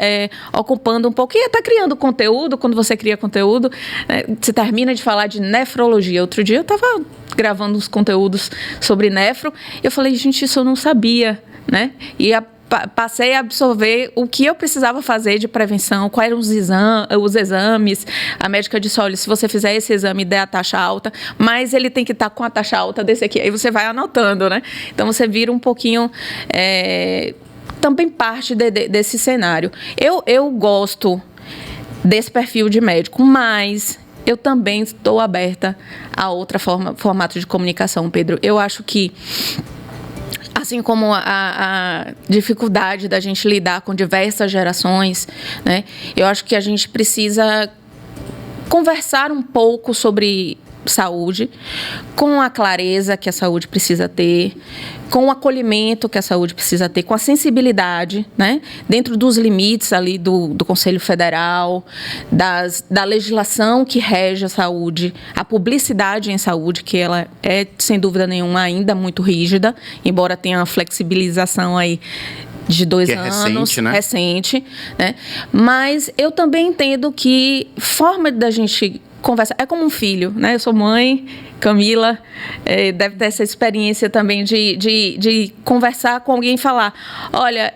ocupando um pouco, e até criando conteúdo. Quando você cria conteúdo, você termina de falar de nefrologia. Outro dia eu estava gravando uns conteúdos sobre nefro, e eu falei, gente, isso eu não sabia, né? E passei a absorver o que eu precisava fazer de prevenção, quais eram os exames. A médica disse, olha, se você fizer esse exame e der a taxa alta, mas ele tem que estar com a taxa alta desse aqui. Aí você vai anotando, né? Então, você vira um pouquinho... também parte desse cenário. Eu gosto desse perfil de médico, mas... eu também estou aberta a outra formato de comunicação, Pedro. Eu acho que, assim como a dificuldade da gente lidar com diversas gerações, né, eu acho que a gente precisa conversar um pouco sobre saúde, com a clareza que a saúde precisa ter, com o acolhimento que a saúde precisa ter, com a sensibilidade, né, dentro dos limites ali do Conselho Federal, da legislação que rege a saúde, a publicidade em saúde, que ela é, sem dúvida nenhuma, ainda muito rígida, embora tenha uma flexibilização aí de 2 anos, recente, né? Mas eu também entendo que forma da gente conversar é como um filho, né? Eu sou mãe, Camila deve ter essa experiência também de conversar com alguém e falar, olha,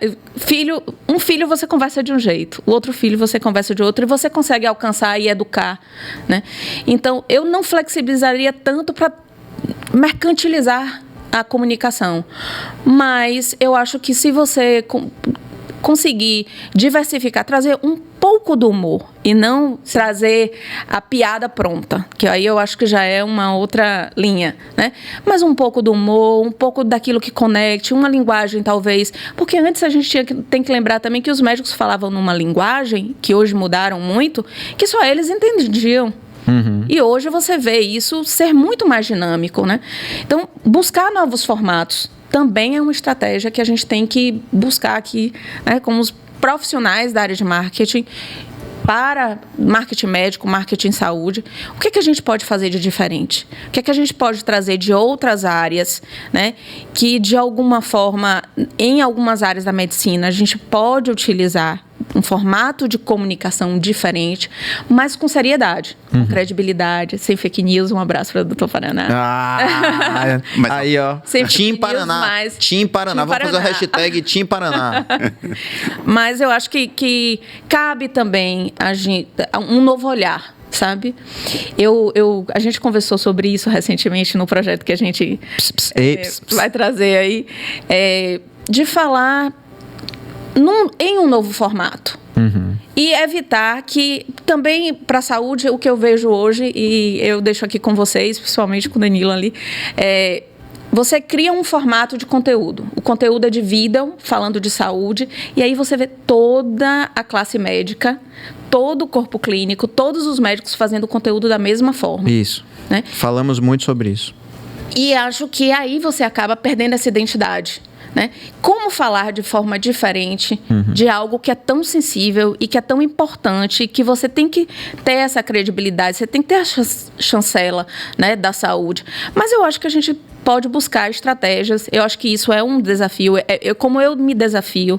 um filho você conversa de um jeito, o outro filho você conversa de outro, e você consegue alcançar e educar, né? Então, eu não flexibilizaria tanto para mercantilizar a comunicação, mas eu acho que se você conseguir diversificar, trazer um pouco do humor e não trazer a piada pronta, que aí eu acho que já é uma outra linha, né? Mas um pouco do humor, um pouco daquilo que conecte, uma linguagem talvez, porque antes a gente tem que lembrar também que os médicos falavam numa linguagem, que hoje mudaram muito, que só eles entendiam. E hoje você vê isso ser muito mais dinâmico, né? Então, buscar novos formatos também é uma estratégia que a gente tem que buscar aqui, né, como os profissionais da área de marketing, para marketing médico, marketing saúde. O que a gente pode fazer de diferente? O que a gente pode trazer de outras áreas, né, que, de alguma forma, em algumas áreas da medicina, a gente pode utilizar um formato de comunicação diferente, mas com seriedade, com credibilidade, sem fake news. Um abraço para o Dr. Paraná. Mas aí, ó. Team Paraná. Team Paraná. Vamos fazer a hashtag Team Paraná. Mas eu acho que cabe também um novo olhar, sabe? A gente conversou sobre isso recentemente no projeto que a gente vai trazer aí, de falar em um novo formato. E evitar que, também para a saúde, o que eu vejo hoje, e eu deixo aqui com vocês, principalmente com o Danilo ali, você cria um formato de conteúdo. O conteúdo é de vida, falando de saúde, e aí você vê toda a classe médica, todo o corpo clínico, todos os médicos fazendo o conteúdo da mesma forma. Isso. Né? Falamos muito sobre isso. E acho que aí você acaba perdendo essa identidade, né? Como falar de forma diferente de algo que é tão sensível e que é tão importante, que você tem que ter essa credibilidade, você tem que ter a chancela, né, da saúde. Mas eu acho que a gente pode buscar estratégias. Eu acho que isso é um desafio. Como eu me desafio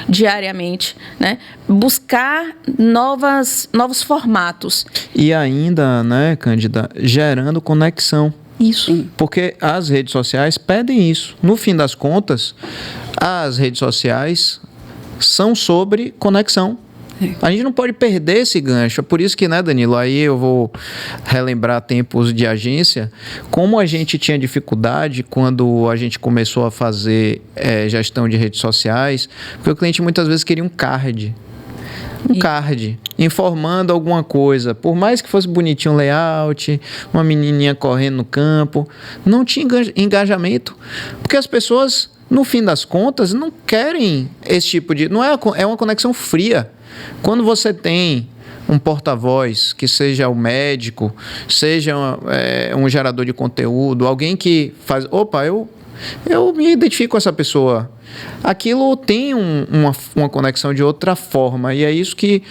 diariamente, né? Buscar novos formatos. E ainda, né, Cândida, gerando conexão. Isso. Porque as redes sociais pedem isso. No fim das contas, as redes sociais são sobre conexão. A gente não pode perder esse gancho. É por isso que, né, Danilo, aí eu vou relembrar tempos de agência, como a gente tinha dificuldade quando a gente começou a fazer gestão de redes sociais, porque o cliente muitas vezes queria um card, informando alguma coisa. Por mais que fosse bonitinho o layout, uma menininha correndo no campo, não tinha engajamento, porque as pessoas, no fim das contas, não querem esse tipo de... É uma conexão fria. Quando você tem um porta-voz, que seja o médico, seja um gerador de conteúdo, alguém que faz... Opa, eu me identifico com essa pessoa. Aquilo tem uma conexão de outra forma. E é isso que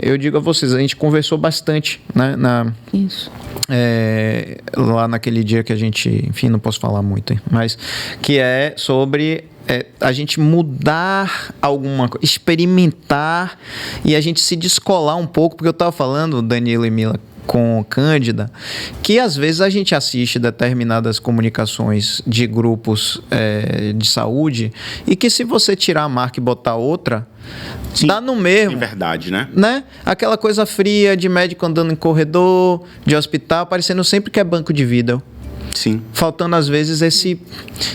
eu digo a vocês. A gente conversou bastante, né, Isso. lá naquele dia que a gente... Enfim, não posso falar muito, hein, mas que é sobre... a gente mudar alguma coisa, experimentar e a gente se descolar um pouco, porque eu estava falando, Danilo e Mila, com Cândida, que às vezes a gente assiste determinadas comunicações de grupos de saúde e que se você tirar a marca e botar outra, sim, dá no mesmo. É verdade, né? Aquela coisa fria de médico andando em corredor, de hospital, parecendo sempre que é banco de vida. Sim. Faltando, às vezes,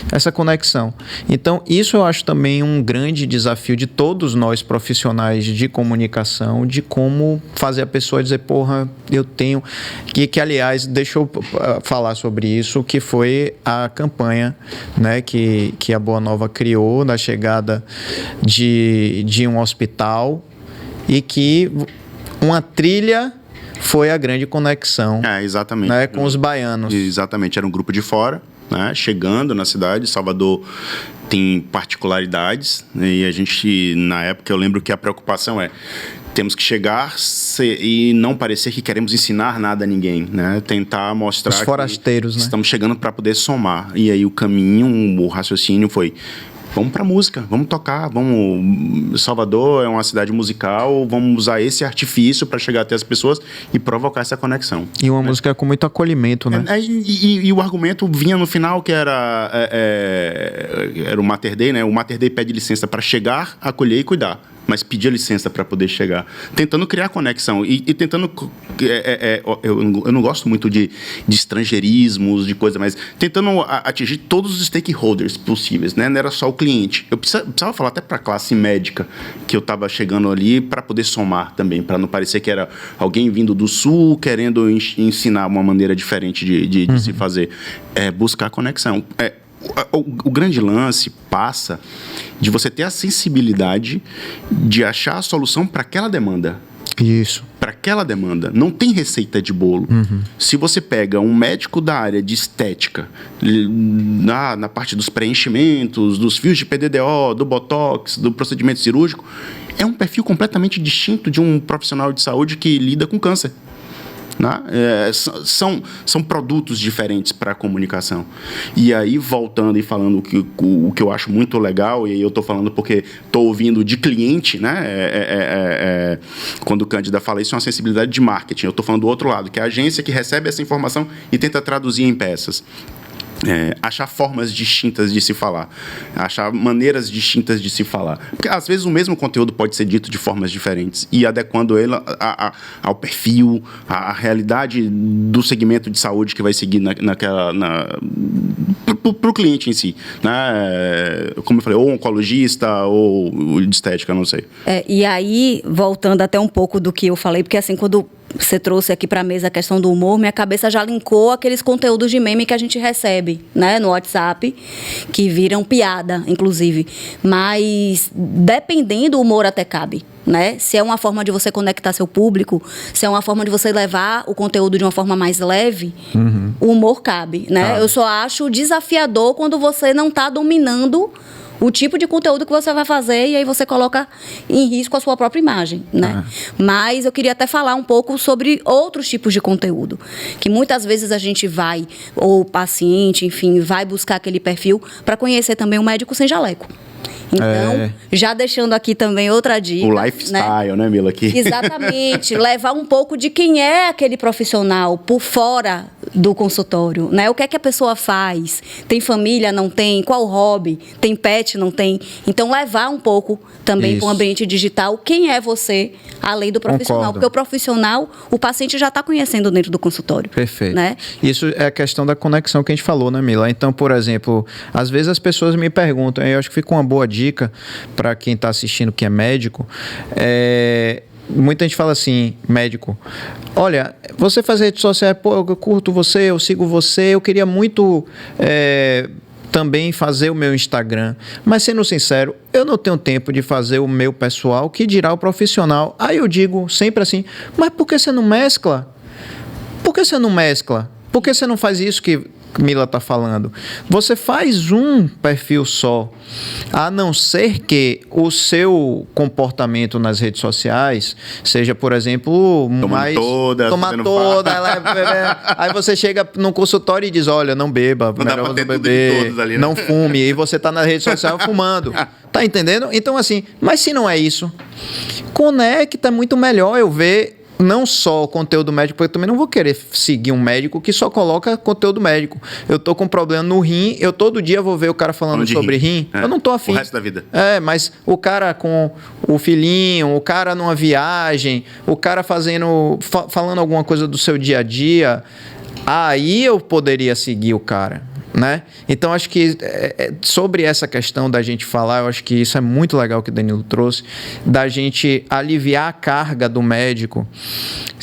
essa conexão. Então, isso eu acho também um grande desafio de todos nós profissionais de comunicação, de como fazer a pessoa dizer, porra, eu tenho... Que aliás, deixa eu falar sobre isso, que foi a campanha, né, que a Boa Nova criou na chegada de um hospital e que uma trilha... foi a grande conexão, exatamente, né, com os baianos. Exatamente, era um grupo de fora, né, chegando na cidade. Salvador tem particularidades, né, e a gente, na época, eu lembro que a preocupação temos que chegar e não parecer que queremos ensinar nada a ninguém, né? Tentar mostrar os forasteiros, que né? Estamos chegando para poder somar. E aí o raciocínio foi... Vamos pra música, vamos tocar, Salvador é uma cidade musical, vamos usar esse artifício para chegar até as pessoas e provocar essa conexão. E uma música com muito acolhimento, né? E o argumento vinha no final, que era o Mater Dei, né? O Mater Dei pede licença para chegar, acolher e cuidar, mas pedia licença para poder chegar, tentando criar conexão e tentando... eu não gosto muito de estrangeirismos, de coisa, mas tentando atingir todos os stakeholders possíveis, né? Não era só o cliente. Eu precisava falar até para a classe médica que eu estava chegando ali para poder somar também, para não parecer que era alguém vindo do sul querendo ensinar uma maneira diferente de se fazer. Buscar conexão. O grande lance passa de você ter a sensibilidade de achar a solução para aquela demanda. Isso. Para aquela demanda. Não tem receita de bolo. Se você pega um médico da área de estética, na parte dos preenchimentos, dos fios de PDDO, do botox, do procedimento cirúrgico, é um perfil completamente distinto de um profissional de saúde que lida com câncer. Né? São produtos diferentes para a comunicação. E aí, voltando e falando o que eu acho muito legal, e aí eu estou falando porque estou ouvindo de cliente, né? Quando o Cândida fala isso, é uma sensibilidade de marketing. Eu estou falando do outro lado, que é a agência que recebe essa informação e tenta traduzir em peças. Achar formas distintas de se falar, achar maneiras distintas de se falar, porque às vezes o mesmo conteúdo pode ser dito de formas diferentes e adequando ele ao perfil, à realidade do segmento de saúde que vai seguir para o cliente em si, né? Como eu falei, ou oncologista ou de estética, não sei. E aí, voltando até um pouco do que eu falei, porque assim, quando você trouxe aqui para a mesa a questão do humor, minha cabeça já linkou aqueles conteúdos de meme que a gente recebe, né, no WhatsApp, que viram piada, inclusive. Mas, dependendo, o humor até cabe. né? Se é uma forma de você conectar seu público, se é uma forma de você levar o conteúdo de uma forma mais leve, o humor cabe, né? Eu só acho desafiador quando você não está dominando o tipo de conteúdo que você vai fazer e aí você coloca em risco a sua própria imagem, né? Mas eu queria até falar um pouco sobre outros tipos de conteúdo, que muitas vezes a gente vai, ou o paciente, enfim, vai buscar aquele perfil para conhecer também o médico sem jaleco. Então, já deixando aqui também outra dica. O lifestyle, né, Mila? Aqui. Exatamente. Levar um pouco de quem é aquele profissional por fora do consultório, né? O que é que a pessoa faz? Tem família, não tem? Qual hobby? Tem pet, não tem? Então, levar um pouco também para o ambiente digital quem é você, além do profissional. Concordo. Porque o profissional, o paciente já está conhecendo dentro do consultório. Perfeito. Né? Isso é a questão da conexão que a gente falou, né, Mila? Então, por exemplo, às vezes as pessoas me perguntam, eu acho que fica uma boa dica para quem está assistindo que é médico, muita gente fala assim, médico, olha, você faz redes sociais, pô, eu curto você, eu sigo você, eu queria muito também fazer o meu Instagram, mas sendo sincero, eu não tenho tempo de fazer o meu pessoal, que dirá o profissional. Aí eu digo sempre assim, mas por que você não mescla? Por que você não mescla? Por que você não faz isso que Mila está falando? Você faz um perfil só, a não ser que o seu comportamento nas redes sociais seja, por exemplo, mais... Toma toda. Aí você chega no consultório e diz, olha, não beba, melhor não beber, ali, né? Não fume, e você está na rede social fumando. Tá entendendo? Então, assim, mas se não é isso, conecta, muito melhor eu ver não só o conteúdo médico, porque eu também não vou querer seguir um médico que só coloca conteúdo médico. Eu tô com um problema no rim, eu todo dia vou ver o cara falando sobre rim. Eu não tô afim. O resto da vida. Mas o cara com o filhinho, o cara numa viagem, o cara falando alguma coisa do seu dia a dia, aí eu poderia seguir o cara, né? Então, acho que sobre essa questão da gente falar, eu acho que isso é muito legal que o Danilo trouxe, da gente aliviar a carga do médico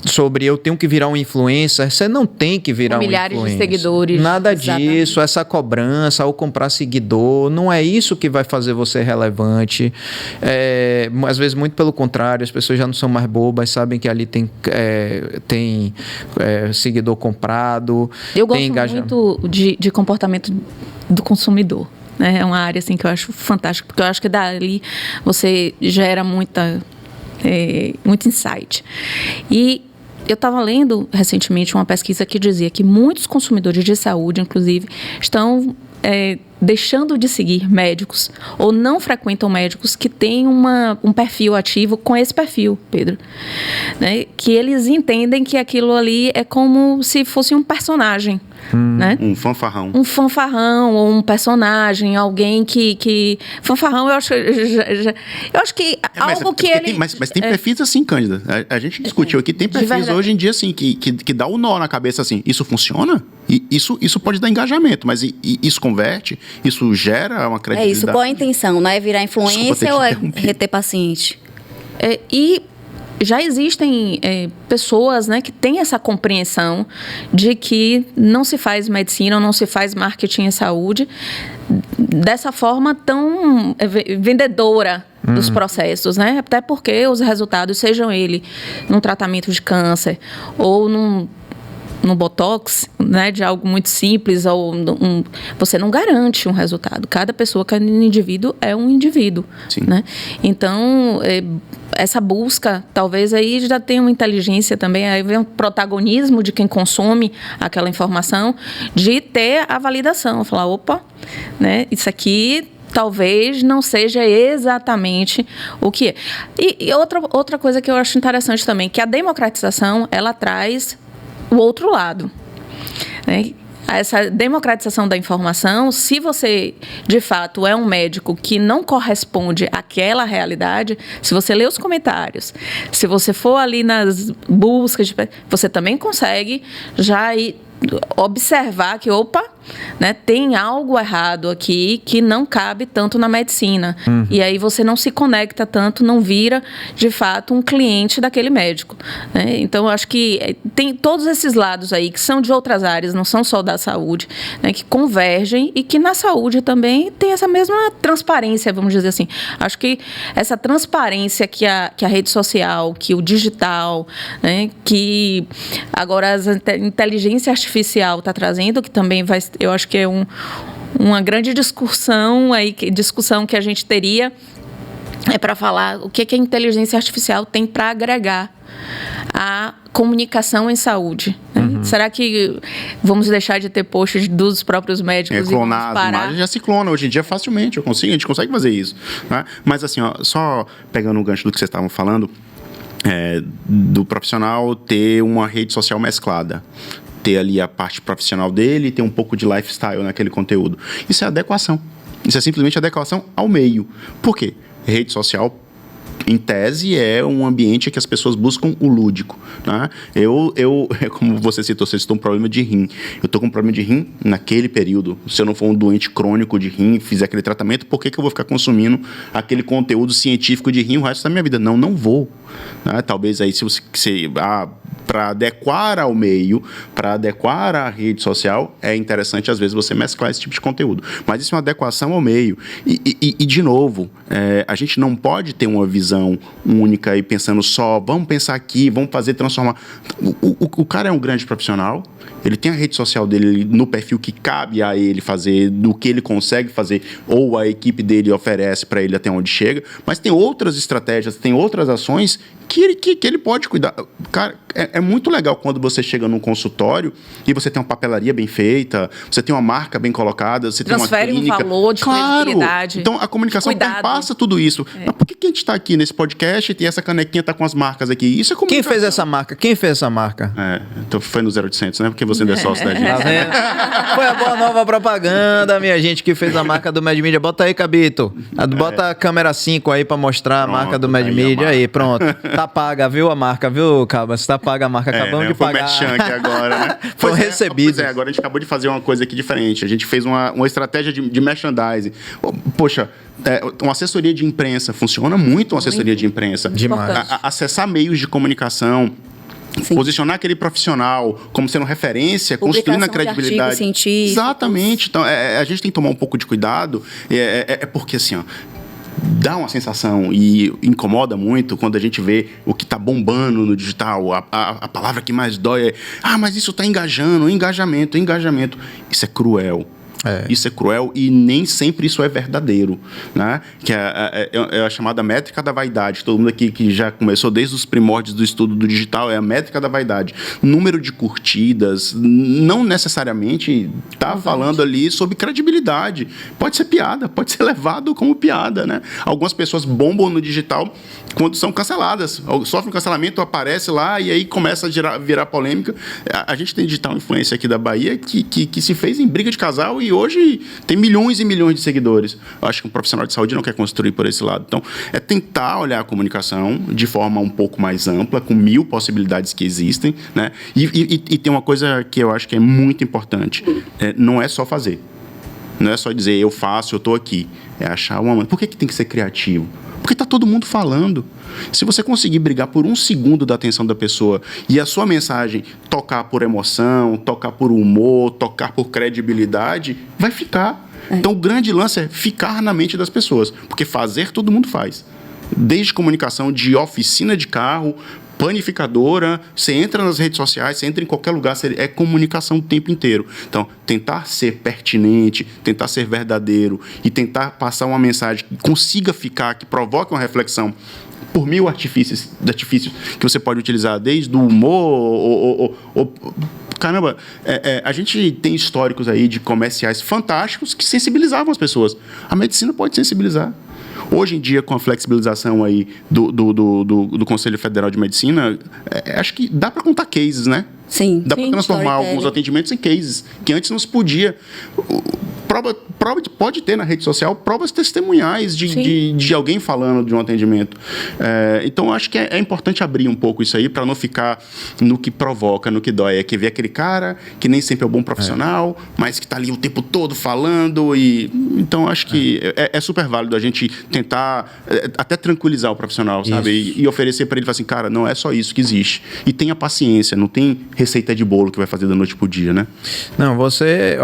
sobre eu tenho que virar um influencer. Você não tem que virar um influencer. Milhares de seguidores. Nada Exatamente. disso, essa cobrança ou comprar seguidor, não é isso que vai fazer você relevante. Às vezes, muito pelo contrário, as pessoas já não são mais bobas, sabem que ali tem seguidor comprado. Eu gosto muito de comportamento do consumidor. Né? É uma área assim, que eu acho fantástica, porque eu acho que dali você gera muito insight. E eu estava lendo recentemente uma pesquisa que dizia que muitos consumidores de saúde, inclusive, estão deixando de seguir médicos ou não frequentam médicos que têm um perfil ativo com esse perfil, Pedro. Né? Que eles entendem que aquilo ali é como se fosse um personagem. Né? Um fanfarrão. Um fanfarrão ou um personagem, alguém que... Fanfarrão, eu acho que algo que ele... Mas tem perfis assim, Cândida. A gente discutiu aqui, tem perfis hoje em dia assim, que dá um nó na cabeça assim, isso funciona? Isso pode dar engajamento, mas isso converte? Isso gera uma credibilidade? Isso, qual a intenção? Não é virar influência ou é reter paciente? E já existem pessoas, né, que têm essa compreensão de que não se faz medicina, não se faz marketing em saúde dessa forma tão vendedora dos processos, né? Até porque os resultados, sejam ele num tratamento de câncer ou no botox, né, de algo muito simples, ou você não garante um resultado. Cada pessoa, cada indivíduo é um indivíduo. Sim. Né? Então, essa busca, talvez aí já tenha uma inteligência também, aí vem um protagonismo de quem consome aquela informação, de ter a validação, falar, opa, né, isso aqui talvez não seja exatamente o que é. E outra coisa que eu acho interessante também, que a democratização, ela traz o outro lado, né? Essa democratização da informação, se você, de fato, é um médico que não corresponde àquela realidade, se você lê os comentários, se você for ali nas buscas, você também consegue já observar que, opa, né? Tem algo errado aqui que não cabe tanto na medicina. E aí você não se conecta tanto, não vira, de fato, um cliente daquele médico, né? Então, eu acho que tem todos esses lados aí, que são de outras áreas, não são só da saúde, né? Que convergem e que na saúde também tem essa mesma transparência, vamos dizer assim. Acho que essa transparência que a rede social, que o digital, né? Que agora a inteligência artificial está trazendo, que também vai, eu acho que é uma grande discussão que a gente teria para falar o que a inteligência artificial tem para agregar a comunicação em saúde, né? Será que vamos deixar de ter posts dos próprios médicos e vamos parar? Clonar as imagens, já se clona hoje em dia facilmente, a gente consegue fazer isso, né? Mas assim, ó, só pegando o gancho do que vocês estavam falando, do profissional ter uma rede social mesclada, ter ali a parte profissional dele, ter um pouco de lifestyle naquele conteúdo. Isso é adequação. Isso é simplesmente adequação ao meio. Por quê? Rede social, em tese, é um ambiente que as pessoas buscam o lúdico, né? Como você citou um problema de rim. Eu estou com um problema de rim naquele período. Se eu não for um doente crônico de rim, fizer aquele tratamento, por que eu vou ficar consumindo aquele conteúdo científico de rim o resto da minha vida? Não vou. Né? Talvez aí, se você para adequar ao meio, para adequar à rede social, é interessante, às vezes, você mesclar esse tipo de conteúdo. Mas isso é uma adequação ao meio. E de novo, a gente não pode ter uma visão única e pensando só, vamos pensar aqui, vamos fazer, transformar. O cara é um grande profissional, ele tem a rede social dele no perfil que cabe a ele fazer, do que ele consegue fazer, ou a equipe dele oferece para ele até onde chega, mas tem outras estratégias, tem outras ações que ele pode cuidar. Cara, é muito legal quando você chega num consultório e você tem uma papelaria bem feita, você tem uma marca bem colocada, você transfere tem uma clínica. Um valor de credibilidade. Então, a comunicação passa tudo isso. Mas por que a gente está aqui nesse podcast e essa canequinha está com as marcas aqui? Isso é comunicação. Quem fez essa marca? Então foi no 0800, né? Porque você não é sócio da gente. Tá vendo? Foi a boa nova propaganda, minha gente, que fez a marca do MedMedia. Bota aí, Cabito. Bota a câmera 5 aí pra mostrar a marca do MedMedia. Aí, pronto. Tá paga, viu a marca, viu, Cabas? Tá paga a marca. Acabamos de pagar. Foi o aqui agora, né? Foi recebido. Pois é, agora a gente acabou de fazer uma coisa aqui diferente. A gente fez uma estratégia de merchandising. Poxa, uma assessoria de imprensa. Funciona muito uma assessoria de imprensa. Demais. Acessar meios de comunicação. Sim. Posicionar aquele profissional como sendo referência, construindo a credibilidade. Científicos. Exatamente. Então, a gente tem que tomar um pouco de cuidado, porque assim, ó, dá uma sensação e incomoda muito quando a gente vê o que está bombando no digital. A palavra que mais dói é mas isso está engajando, engajamento. Isso é cruel. Isso é cruel e nem sempre isso é verdadeiro, né? Que é a chamada métrica da vaidade. Todo mundo aqui que já começou desde os primórdios do estudo do digital, é a métrica da vaidade. Número de curtidas não necessariamente está falando ali sobre credibilidade. Pode ser piada, pode ser levado como piada, né? Algumas pessoas bombam no digital quando são canceladas. Sofrem um cancelamento, aparece lá e aí começa a virar polêmica. A gente tem digital influencer aqui da Bahia que se fez em briga de casal e hoje tem milhões e milhões de seguidores. Eu acho que um profissional de saúde não quer construir por esse lado. Então, é tentar olhar a comunicação de forma um pouco mais ampla, com 1000 possibilidades que existem, né? E tem uma coisa que eu acho que é muito importante. Não é só fazer. Não é só dizer, eu faço, eu estou aqui. É achar uma... Por que tem que ser criativo? Porque está todo mundo falando. Se você conseguir brigar por 1 segundo da atenção da pessoa e a sua mensagem tocar por emoção, tocar por humor, tocar por credibilidade, vai ficar. Então, o grande lance é ficar na mente das pessoas. Porque fazer, todo mundo faz. Desde comunicação de oficina de carro, panificadora, você entra nas redes sociais, você entra em qualquer lugar, é comunicação o tempo inteiro. Então, tentar ser pertinente, tentar ser verdadeiro e tentar passar uma mensagem que consiga ficar, que provoque uma reflexão por 1000 artifícios que você pode utilizar, desde o humor caramba, a gente tem históricos aí de comerciais fantásticos que sensibilizavam as pessoas. A medicina pode sensibilizar. Hoje em dia, com a flexibilização aí do Conselho Federal de Medicina, acho que dá para contar cases, né? Sim. Dá para transformar alguns atendimentos em cases que antes não se podia. Prova pode ter na rede social provas testemunhais de alguém falando de um atendimento. Então, acho que é importante abrir um pouco isso aí para não ficar no que provoca, no que dói. É que ver aquele cara que nem sempre é um bom profissional, mas que está ali o tempo todo falando. Então, acho que é super válido a gente tentar até tranquilizar o profissional, sabe? E oferecer para ele, falar assim, cara, não é só isso que existe. E tenha paciência, não tem receita de bolo que vai fazer da noite pro dia, né? Não, você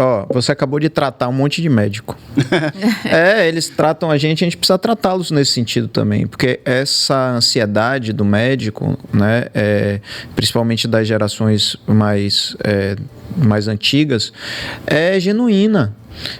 acabou de tratar um monte de médico. Eles tratam a gente precisa tratá-los nesse sentido também, porque essa ansiedade do médico, né, principalmente das gerações mais antigas, é genuína.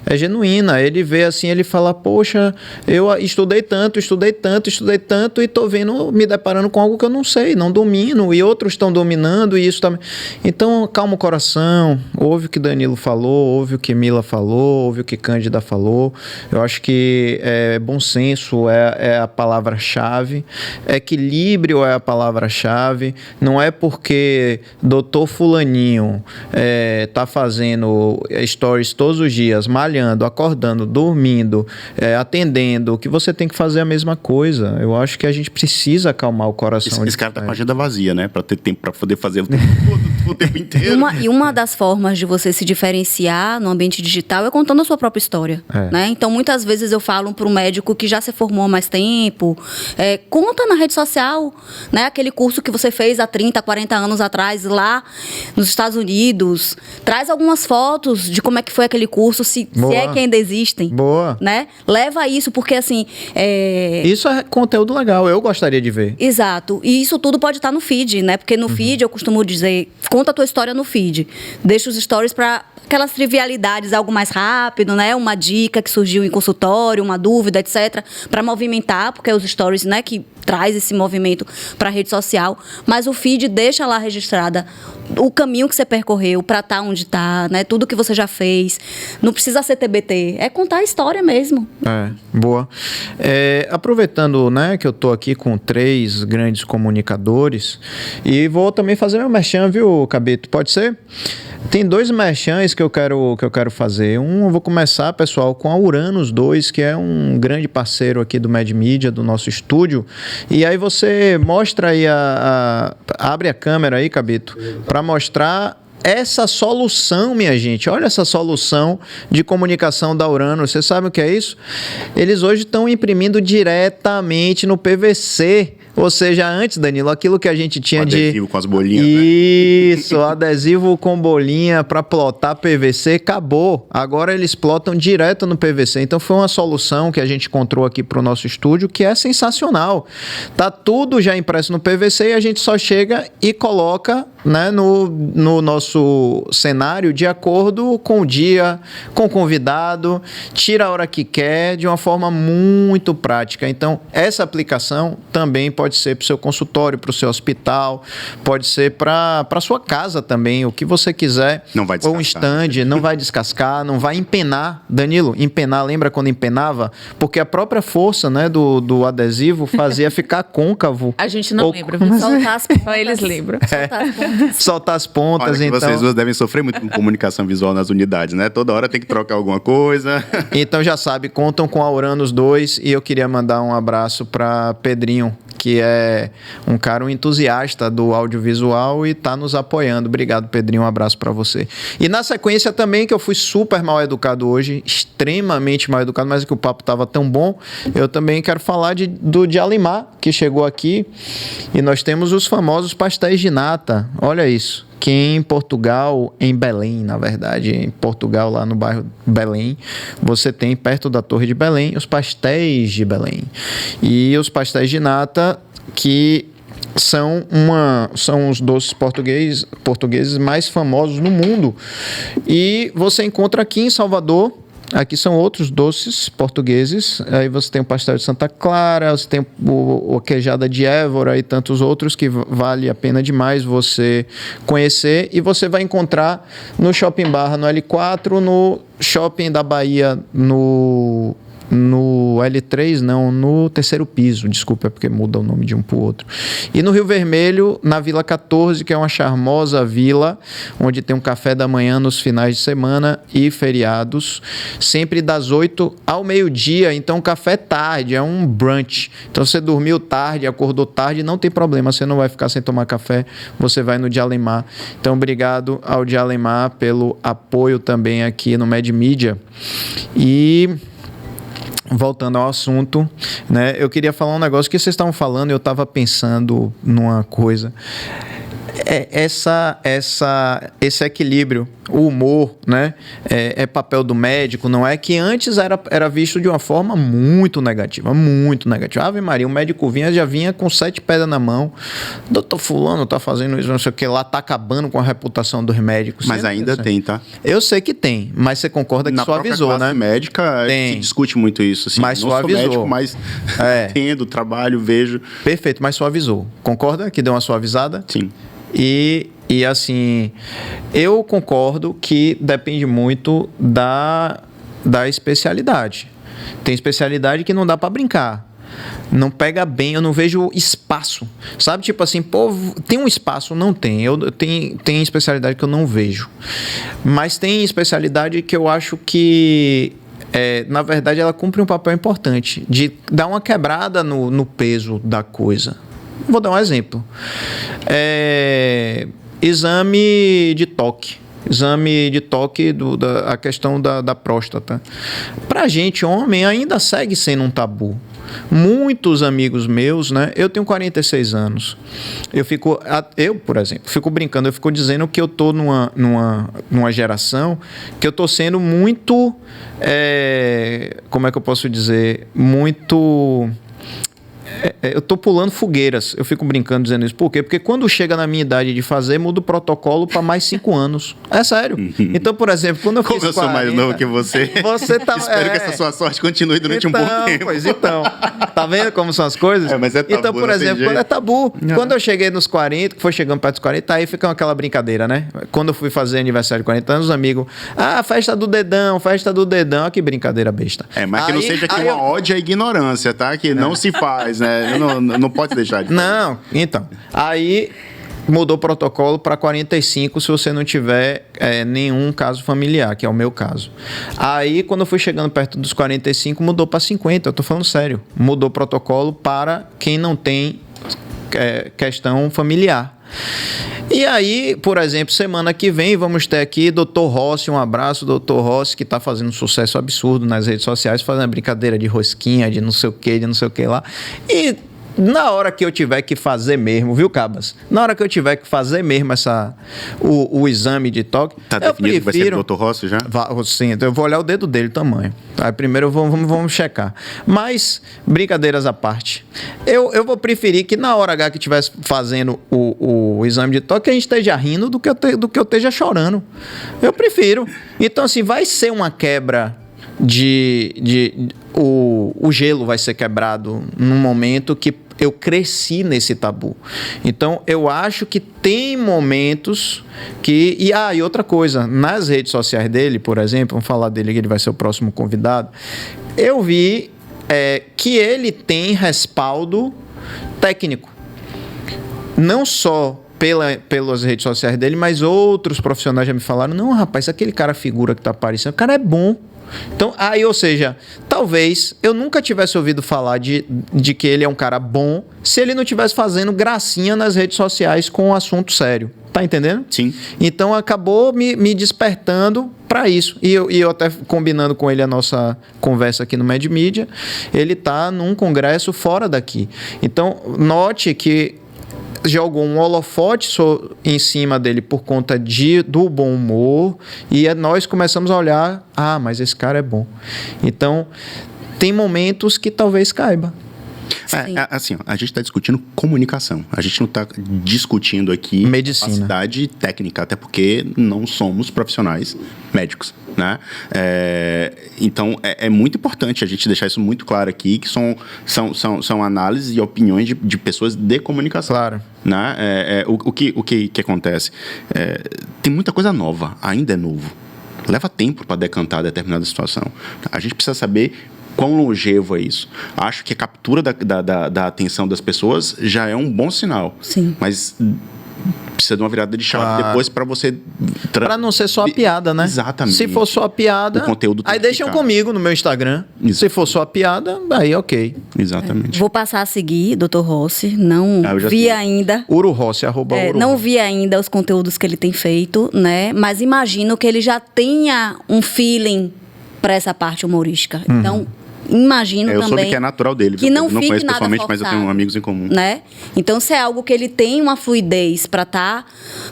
É genuína. Ele vê assim, ele fala, poxa, eu estudei tanto e tô me deparando com algo que eu não sei, não domino, e outros estão dominando, e isso também. Então, calma o coração, ouve o que Danilo falou, ouve o que Mila falou, ouve o que Cândida falou. Eu acho que bom senso é a palavra-chave, equilíbrio é a palavra-chave. Não é porque doutor fulaninho tá fazendo stories todos os dias, malhando, acordando, dormindo, atendendo, que você tem que fazer a mesma coisa. Eu acho que a gente precisa acalmar o coração. Esse cara tá com a agenda vazia, né? Pra ter tempo pra poder fazer o tempo inteiro. E uma das formas de você se diferenciar no ambiente digital é contando a sua própria história. Né? Então, muitas vezes eu falo para um médico que já se formou há mais tempo, conta na rede social, né? Aquele curso que você fez há 30, 40 anos atrás, lá nos Estados Unidos. Traz algumas fotos de como é que foi aquele curso, se é que ainda existem. Boa. Né? Leva isso, porque assim... Isso é conteúdo legal, eu gostaria de ver. Exato. E isso tudo pode estar no feed, né? Porque no feed, eu costumo dizer, conta a tua história no feed. Deixa os stories para aquelas trivialidades, algo mais rápido, né? Uma dica que surgiu em consultório, uma dúvida, etc. Para movimentar, porque é os stories, né, que traz esse movimento para a rede social. Mas o feed deixa lá registrada o caminho que você percorreu para estar onde está, né? Tudo que você já fez. Não precisa ser TBT, é contar a história mesmo. Boa. Aproveitando, né, que eu tô aqui com 3 grandes comunicadores, e vou também fazer meu merchan, viu, Cabito? Pode ser? Tem 2 merchans que eu quero fazer. Eu vou começar, pessoal, com a Uranus 2, que é um grande parceiro aqui do Med Media, do nosso estúdio. E aí você mostra aí abre a câmera aí, Cabito, para mostrar essa solução, minha gente. Olha essa solução de comunicação da Uranus. Você sabe o que é isso? Eles hoje estão imprimindo diretamente no PVC. Ou seja, antes, Danilo, aquilo que a gente tinha adesivo com as bolinhas, Isso, adesivo com bolinha para plotar PVC, acabou. Agora eles plotam direto no PVC. Então foi uma solução que a gente encontrou aqui para o nosso estúdio que é sensacional. Tá tudo já impresso no PVC e a gente só chega e coloca, né, no nosso cenário de acordo com o dia, com o convidado, tira a hora que quer, de uma forma muito prática. Então, essa aplicação também pode ser para o seu consultório, para o seu hospital, pode ser para a sua casa também, o que você quiser. Não vai descascar. Ou um stand, não vai descascar, não vai empenar. Danilo, empenar, lembra quando empenava? Porque a própria força, né, do adesivo fazia ficar côncavo. A gente não lembra. Soltar as pontas. Só eles lembram. Soltar as pontas. Olha, então. Vocês duas devem sofrer muito com comunicação visual nas unidades, né? Toda hora tem que trocar alguma coisa. Então já sabe, contam com a Uranus 2 e eu queria mandar um abraço para Pedrinho, que é um entusiasta do audiovisual e está nos apoiando. Obrigado, Pedrinho, um abraço para você. E na sequência também, que eu fui super mal educado hoje, extremamente mal educado, mas que o papo estava tão bom, eu também quero falar do de Alimar, que chegou aqui, e nós temos os famosos pastéis de nata. Olha isso. Que em Portugal, em Belém, na verdade, em Portugal, lá no bairro Belém, você tem, perto da Torre de Belém, os pastéis de Belém. E os pastéis de nata, que são os doces portugueses mais famosos no mundo. E você encontra aqui em Salvador. Aqui são outros doces portugueses. Aí você tem o pastel de Santa Clara, você tem o queijada de Évora e tantos outros que vale a pena demais você conhecer. E você vai encontrar no Shopping Barra, no L4, no Shopping da Bahia, no no L3, não, no terceiro piso, desculpa, é porque muda o nome de um para o outro. E no Rio Vermelho, na Vila 14, que é uma charmosa vila, onde tem um café da manhã nos finais de semana e feriados, sempre das 8 ao meio-dia, então café tarde, é um brunch. Então você dormiu tarde, acordou tarde, não tem problema, você não vai ficar sem tomar café, você vai no Dialemar. Então obrigado ao Dialemar pelo apoio também aqui no Med Media. E voltando ao assunto, né, eu queria falar um negócio que vocês estavam falando e eu estava pensando numa coisa. Esse equilíbrio, o humor, né, é papel do médico, não é? Que antes era visto de uma forma muito negativa, muito negativa. Ave Maria, o médico já vinha com 7 pedras na mão. Doutor fulano tá fazendo isso, não sei o que lá, tá acabando com a reputação dos médicos. Mas ainda tem, tá? Eu sei que tem, mas você concorda que suavizou, né? Na médica, se discute muito isso. Assim, mas não suavizou. Sou médico, mas entendo, trabalho, vejo. Perfeito, mas suavizou. Concorda que deu uma suavizada? Sim. E assim, eu concordo que depende muito da especialidade. Tem especialidade que não dá para brincar. Não pega bem, eu não vejo espaço. Sabe, tipo assim, pô, tem um espaço? Não tem. Tem especialidade que eu não vejo. Mas tem especialidade que eu acho que na verdade, ela cumpre um papel importante de dar uma quebrada no peso da coisa. Vou dar um exemplo. Exame de toque. Exame de toque, a questão da próstata. Pra gente, homem, ainda segue sendo um tabu. Muitos amigos meus, né? Eu tenho 46 anos. Eu, por exemplo, fico brincando, eu fico dizendo que eu tô numa geração que eu tô sendo muito... como é que eu posso dizer? Muito... eu tô pulando fogueiras. Eu fico brincando dizendo isso. Por quê? Porque quando chega na minha idade de fazer, muda o protocolo para mais 5 anos. É sério. Então, por exemplo, quando eu fiz 40... Como eu sou mais novo que você tá... espero que essa sua sorte continue durante um bom tempo. Então. Tá vendo como são as coisas? Mas é tabu, então, por exemplo, quando é tabu. Quando eu cheguei nos 40, que foi chegando perto dos 40, aí fica aquela brincadeira, né? Quando eu fui fazer aniversário de 40 anos, os amigos... festa do dedão, festa do dedão. Olha que brincadeira besta. Mas que não seja aqui uma ódio à ignorância, tá? Que não se faz, né? Não pode deixar de fazer. Não, então. Aí mudou o protocolo para 45 se você não tiver nenhum caso familiar, que é o meu caso. Aí, quando eu fui chegando perto dos 45, mudou para 50. Eu tô falando sério. Mudou o protocolo para quem não tem questão familiar. E aí, por exemplo, semana que vem vamos ter aqui Dr. Rossi, um abraço, Dr. Rossi, que está fazendo um sucesso absurdo nas redes sociais, fazendo brincadeira de rosquinha, de não sei o que lá. E na hora que eu tiver que fazer mesmo, viu, Cabas? Na hora que eu tiver que fazer mesmo o exame de toque, tá definido que vai ser o Dr. Rossi já? Sim, eu vou olhar o dedo dele, o tamanho. Aí primeiro vamos checar. Mas, brincadeiras à parte, eu vou preferir que na hora H que estivesse fazendo o exame de toque, a gente esteja rindo do que eu esteja chorando. Eu prefiro. Então, assim, vai ser uma quebra o gelo vai ser quebrado num momento que eu cresci nesse tabu. Então, eu acho que tem momentos que... E outra coisa, nas redes sociais dele, por exemplo, vamos falar dele que ele vai ser o próximo convidado, eu vi que ele tem respaldo técnico. Não só pelas redes sociais dele, mas outros profissionais já me falaram, não, rapaz, aquele cara figura que tá aparecendo, o cara é bom. Então, ou seja, talvez eu nunca tivesse ouvido falar de que ele é um cara bom se ele não estivesse fazendo gracinha nas redes sociais com um assunto sério. Tá entendendo? Sim. Então, acabou me despertando para isso. E eu até combinando com ele a nossa conversa aqui no Med Media, ele tá num congresso fora daqui. Então, note que jogou um holofote em cima dele por conta do bom humor e nós começamos a olhar, mas esse cara é bom. Então, tem momentos que talvez caiba. Assim, a gente está discutindo comunicação. A gente não está discutindo aqui medicina, capacidade técnica, até porque não somos profissionais médicos, né? Então, é muito importante a gente deixar isso muito claro aqui, que são análises e opiniões de pessoas de comunicação. Claro. Né? O que acontece? Tem muita coisa nova, ainda é novo. Leva tempo para decantar determinada situação. A gente precisa saber quão longevo é isso. Acho que a captura da atenção das pessoas já é um bom sinal. Sim. Mas precisa de uma virada de chave depois para você... Para não ser só a piada, né? Exatamente. Se for só a piada... O conteúdo tem aí que deixam ficar. comigo no meu Instagram. Isso. Se for só a piada, aí ok. Exatamente. Vou passar a seguir Dr. Rossi. Não eu já vi sigo. ainda. Ururossi, @Uru Não Rossi. vi ainda os conteúdos que ele tem feito, né? Mas imagino que ele já tenha um feeling para essa parte humorística. Então, imagino Eu soube também que é natural dele. que viu? não Eu não fique conheço nada pessoalmente, mas eu tenho forçado, amigos em comum. né? Então, se é algo que ele tem uma fluidez para estar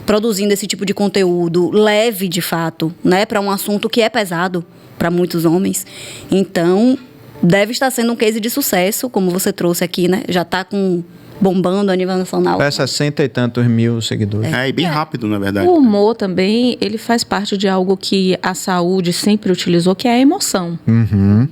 produzindo esse tipo de conteúdo leve, de fato, né? Para um assunto que é pesado para muitos homens. Então, deve estar sendo um case de sucesso, como você trouxe aqui, né? Já está bombando a nível nacional. 60 e tantos mil seguidores. E bem rápido, na verdade. O humor também, ele faz parte de algo que a saúde sempre utilizou, que é a emoção.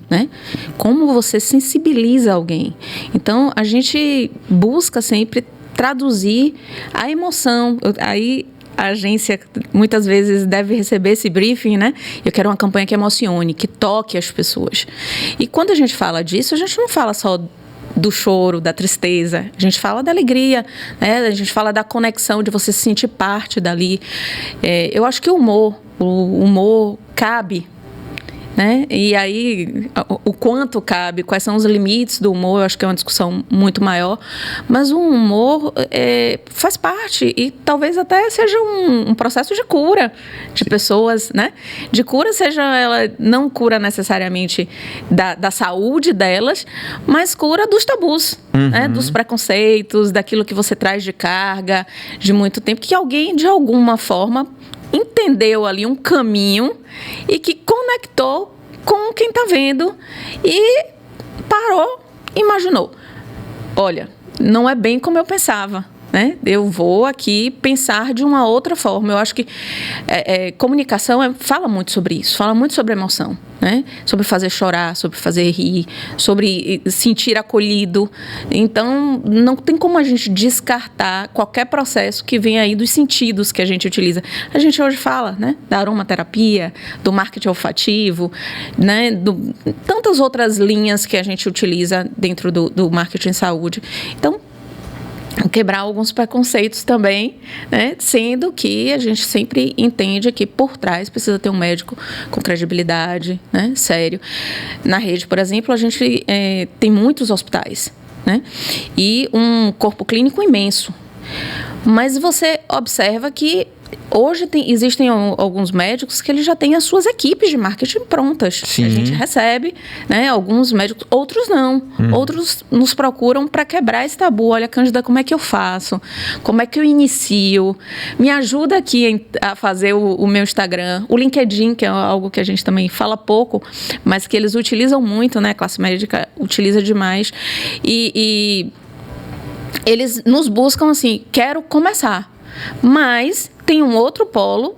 Né? Como você sensibiliza alguém. Então, a gente busca sempre traduzir a emoção. Aí, a agência muitas vezes deve receber esse briefing, né? Eu quero uma campanha que emocione, que toque as pessoas. E quando a gente fala disso, a gente não fala só do choro, da tristeza. A gente fala da alegria, né? A gente fala da conexão, de você se sentir parte dali. Eu acho que o humor cabe, né? E aí, o quanto cabe, quais são os limites do humor, eu acho que é uma discussão muito maior. Mas o humor faz parte e talvez até seja um processo de cura de pessoas, né? De cura, seja ela não cura necessariamente da saúde delas, mas cura dos tabus, né? Dos preconceitos, daquilo que você traz de carga de muito tempo, que alguém, de alguma forma, entendeu ali um caminho e que conectou com quem está vendo e parou, imaginou. Olha, não é bem como eu pensava, né? Eu vou aqui pensar de uma outra forma. Eu acho que comunicação fala muito sobre isso, fala muito sobre emoção, né? Sobre fazer chorar, sobre fazer rir, sobre sentir acolhido. Então, não tem como a gente descartar qualquer processo que vem aí dos sentidos que a gente utiliza. A gente hoje fala, né? Da aromaterapia, do marketing olfativo, né? Tantas outras linhas que a gente utiliza dentro do marketing saúde. Então, quebrar alguns preconceitos também, né? Sendo que a gente sempre entende que por trás precisa ter um médico com credibilidade, né? Sério. Na rede, por exemplo, a gente tem muitos hospitais, né? E um corpo clínico imenso. Mas você observa que hoje existem alguns médicos que eles já têm as suas equipes de marketing prontas. Sim. A gente recebe, né, alguns médicos, outros não. Outros nos procuram para quebrar esse tabu. Olha, Cândida, como é que eu faço? Como é que eu inicio? Me ajuda aqui a fazer o meu Instagram. O LinkedIn, que é algo que a gente também fala pouco, mas que eles utilizam muito, né? A classe médica utiliza demais. E eles nos buscam assim, quero começar. Mas tem um outro polo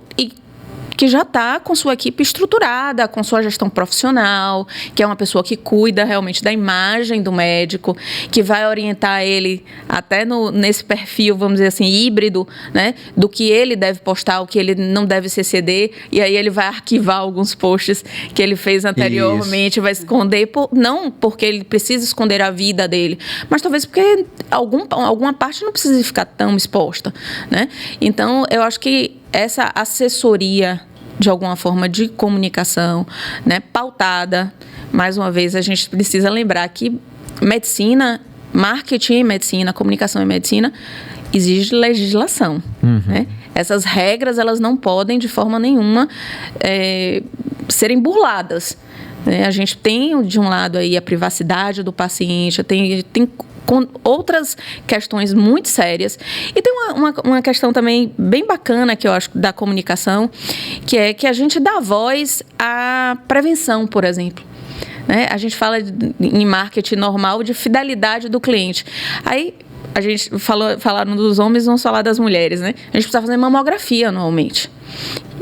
que já está com sua equipe estruturada, com sua gestão profissional, que é uma pessoa que cuida realmente da imagem do médico, que vai orientar ele até nesse perfil, vamos dizer assim, híbrido, né? Do que ele deve postar, o que ele não deve se exceder, e aí ele vai arquivar alguns posts que ele fez anteriormente, vai esconder, não porque ele precisa esconder a vida dele, mas talvez porque alguma parte não precisa ficar tão exposta, né? Então, eu acho que essa assessoria, de alguma forma, de comunicação, né, pautada, mais uma vez, a gente precisa lembrar que medicina, marketing em medicina, comunicação em medicina, exige legislação. Né? Essas regras, elas não podem, de forma nenhuma, serem burladas. Né? A gente tem, de um lado, aí, a privacidade do paciente, tem com outras questões muito sérias. E tem uma questão também bem bacana, que eu acho, da comunicação, que é que a gente dá voz à prevenção, por exemplo. Né? A gente fala em marketing normal de fidelidade do cliente. Aí, a gente falaram dos homens, vamos falar das mulheres, né? A gente precisa fazer mamografia anualmente.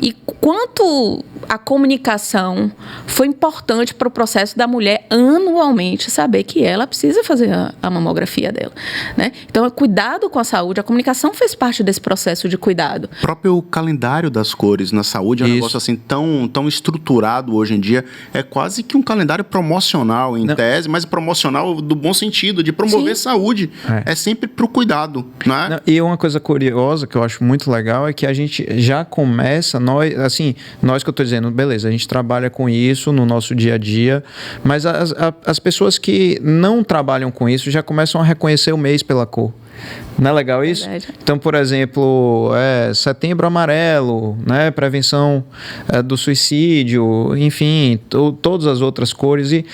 E quanto a comunicação foi importante para o processo da mulher ano anualmente saber que ela precisa fazer a mamografia dela, né? Então, cuidado com a saúde, a comunicação fez parte desse processo de cuidado. O próprio calendário das cores na saúde é um negócio assim tão estruturado hoje em dia, é quase que um calendário promocional em tese, mas promocional do bom sentido, de promover saúde. É sempre pro cuidado, né? Não, e uma coisa curiosa que eu acho muito legal é que a gente já começa, nós que eu estou dizendo, beleza, a gente trabalha com isso no nosso dia a dia, mas as pessoas que não trabalham com isso já começam a reconhecer o mês pela cor. Não é legal isso? Verdade. Então, por exemplo, Setembro Amarelo, né? Prevenção do suicídio, enfim, todas as outras cores. E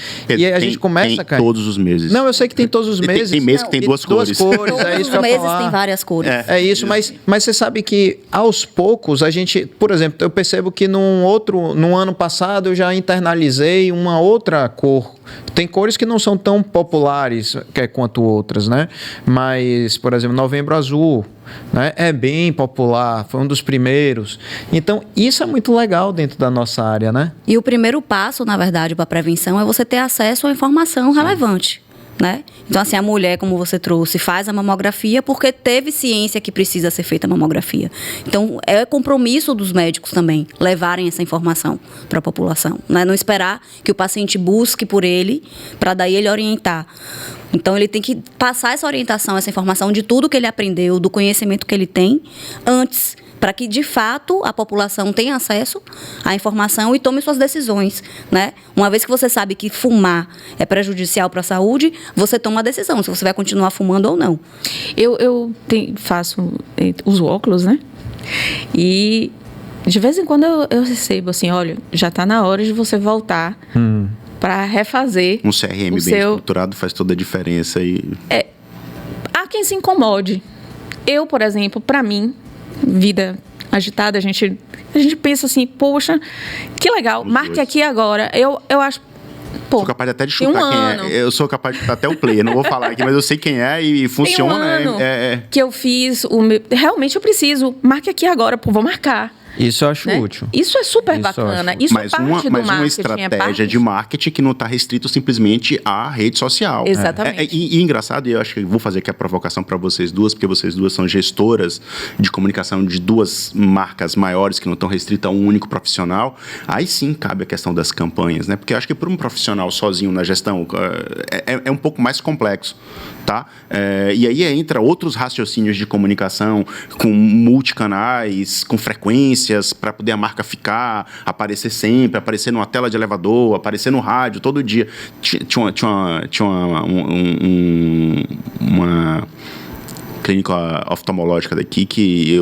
a gente começa, tem todos os meses. Não, eu sei que tem todos os meses. Tem mês que tem duas cores. Todos É isso os que eu ia meses falar. tem várias cores. É isso, mas você sabe que aos poucos a gente, por exemplo, eu percebo que no ano passado eu já internalizei uma outra cor. Tem cores que não são tão populares quanto outras, né? Mas, por exemplo, Novembro Azul, né? É bem popular, foi um dos primeiros. Então, isso é muito legal dentro da nossa área, né? E o primeiro passo, na verdade, para a prevenção é você ter acesso à informação relevante, né? Então, assim, a mulher, como você trouxe, faz a mamografia porque teve ciência que precisa ser feita a mamografia. Então, é compromisso dos médicos também levarem essa informação para a população, né? Não esperar que o paciente busque por ele, para daí ele orientar. Então, ele tem que passar essa orientação, essa informação de tudo que ele aprendeu, do conhecimento que ele tem, antes, para que, de fato, a população tenha acesso à informação e tome suas decisões, né? Uma vez que você sabe que fumar é prejudicial para a saúde, você toma a decisão se você vai continuar fumando ou não. Eu uso óculos, né? E de vez em quando eu recebo assim, olha, já está na hora de você voltar para refazer. Um CRM bem estruturado faz toda a diferença. Há quem se incomode. Eu, por exemplo, para mim, vida agitada, a gente pensa assim, poxa, que legal, marque aqui agora. Eu acho, sou capaz até de chutar quem é. Eu sou capaz de chutar até o player, não vou falar aqui, mas eu sei quem é e funciona. Tem um ano que eu fiz, realmente eu preciso, marque aqui agora, vou marcar. Isso eu acho útil. Isso é super bacana. Isso mas uma estratégia de marketing que não está restrito simplesmente à rede social. Exatamente. E engraçado, e eu acho que vou fazer aqui a provocação para vocês duas, porque vocês duas são gestoras de comunicação de duas marcas maiores que não estão restritas a um único profissional. Aí sim cabe a questão das campanhas, né? Porque eu acho que para um profissional sozinho na gestão é um pouco mais complexo, tá? E aí entra outros raciocínios de comunicação com multicanais, com frequência, para poder a marca ficar, aparecer sempre, aparecer numa tela de elevador, aparecer no rádio todo dia. Tinha uma clínica oftalmológica daqui que